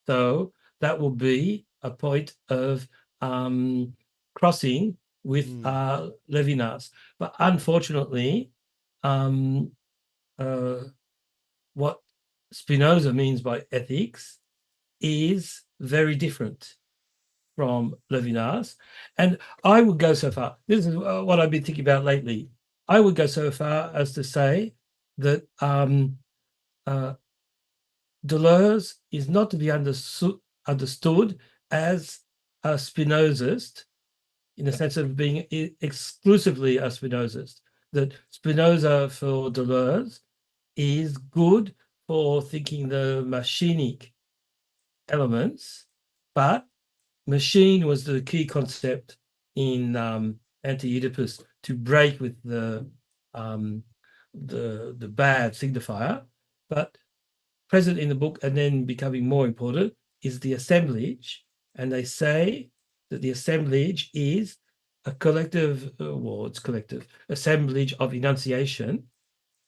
So that will be a point of crossing with Levinas. But unfortunately, what Spinoza means by ethics is very different from Levinas. And I would go so far, this is what I've been thinking about lately, I would go so far as to say that Deleuze is not to be understood as a Spinozist in the sense of being exclusively a Spinozist, that Spinoza for Deleuze is good for thinking the machinic elements, but machine was the key concept in Anti-Oedipus to break with the bad signifier. But present in the book and then becoming more important is the assemblage, and they say that the assemblage is a collective, it's collective assemblage of enunciation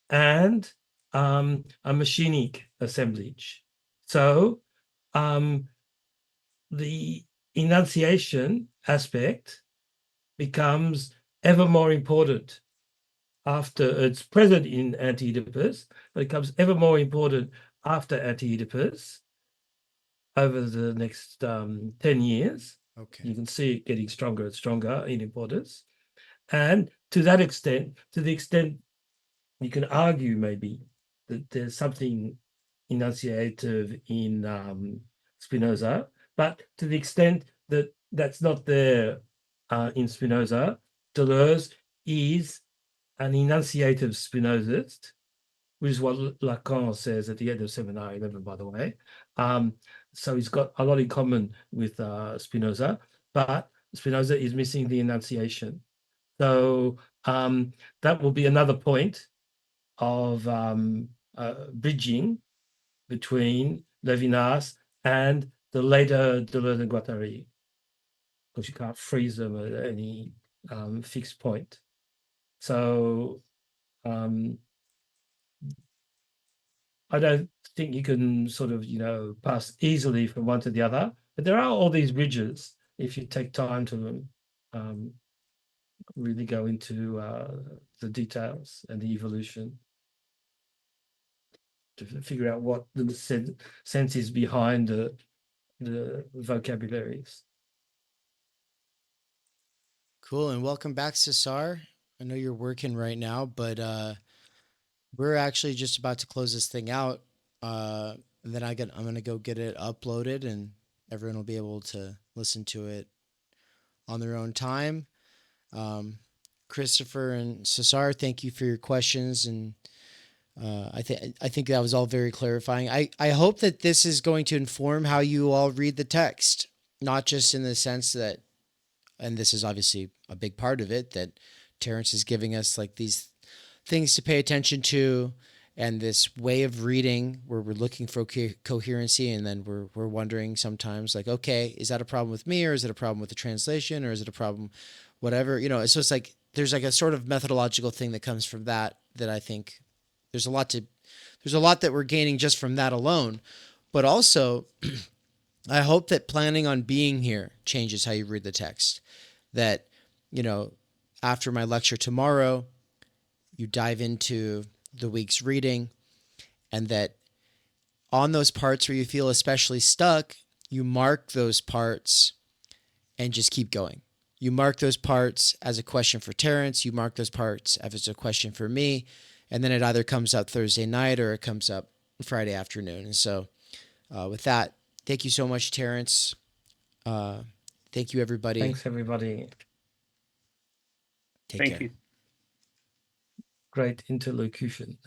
and a machinic assemblage. So the enunciation aspect becomes ever more important after it's present in Anti-Oedipus, but it becomes ever more important after Anti-Oedipus over the next 10 years. Okay. You can see it getting stronger and stronger in importance. And to that extent, to the extent you can argue maybe that there's something enunciative in Spinoza, but to the extent that that's not there in Spinoza, Deleuze is an enunciative Spinozist, which is what Lacan says at the end of Seminar 11, by the way. So he's got a lot in common with Spinoza, but Spinoza is missing the enunciation. So that will be another point of bridging between Levinas and the later Deleuze and Guattari, because you can't freeze them at any fixed point. So I don't think you can sort of, pass easily from one to the other, but there are all these bridges if you take time to really go into the details and the evolution to figure out what the sense is behind the vocabularies. Cool, and welcome back, Cesar. I know you're working right now, but we're actually just about to close this thing out. And then I'm gonna go get it uploaded, and everyone will be able to listen to it on their own time. Christopher and Cesar, thank you for your questions, and I think that was all very clarifying. I hope that this is going to inform how you all read the text, not just in the sense that and this is obviously a big part of it, that Terence is giving us like these things to pay attention to, and this way of reading where we're looking for coherency, and then we're wondering sometimes like, okay, is that a problem with me, or is it a problem with the translation, or is it a problem, whatever, you know? So it's like there's like a sort of methodological thing that comes from that I think there's a lot that we're gaining just from that alone, but also I hope that planning on being here changes how you read the text. That, you know, after my lecture tomorrow, you dive into the week's reading, and that on those parts where you feel especially stuck, you mark those parts and just keep going. You mark those parts as a question for Terence, you mark those parts as a question for me, and then it either comes up Thursday night or it comes up Friday afternoon. And so with that, thank you so much, Terence. Thank you, everybody. Thanks, everybody. Take Thank care. you. Great interlocution.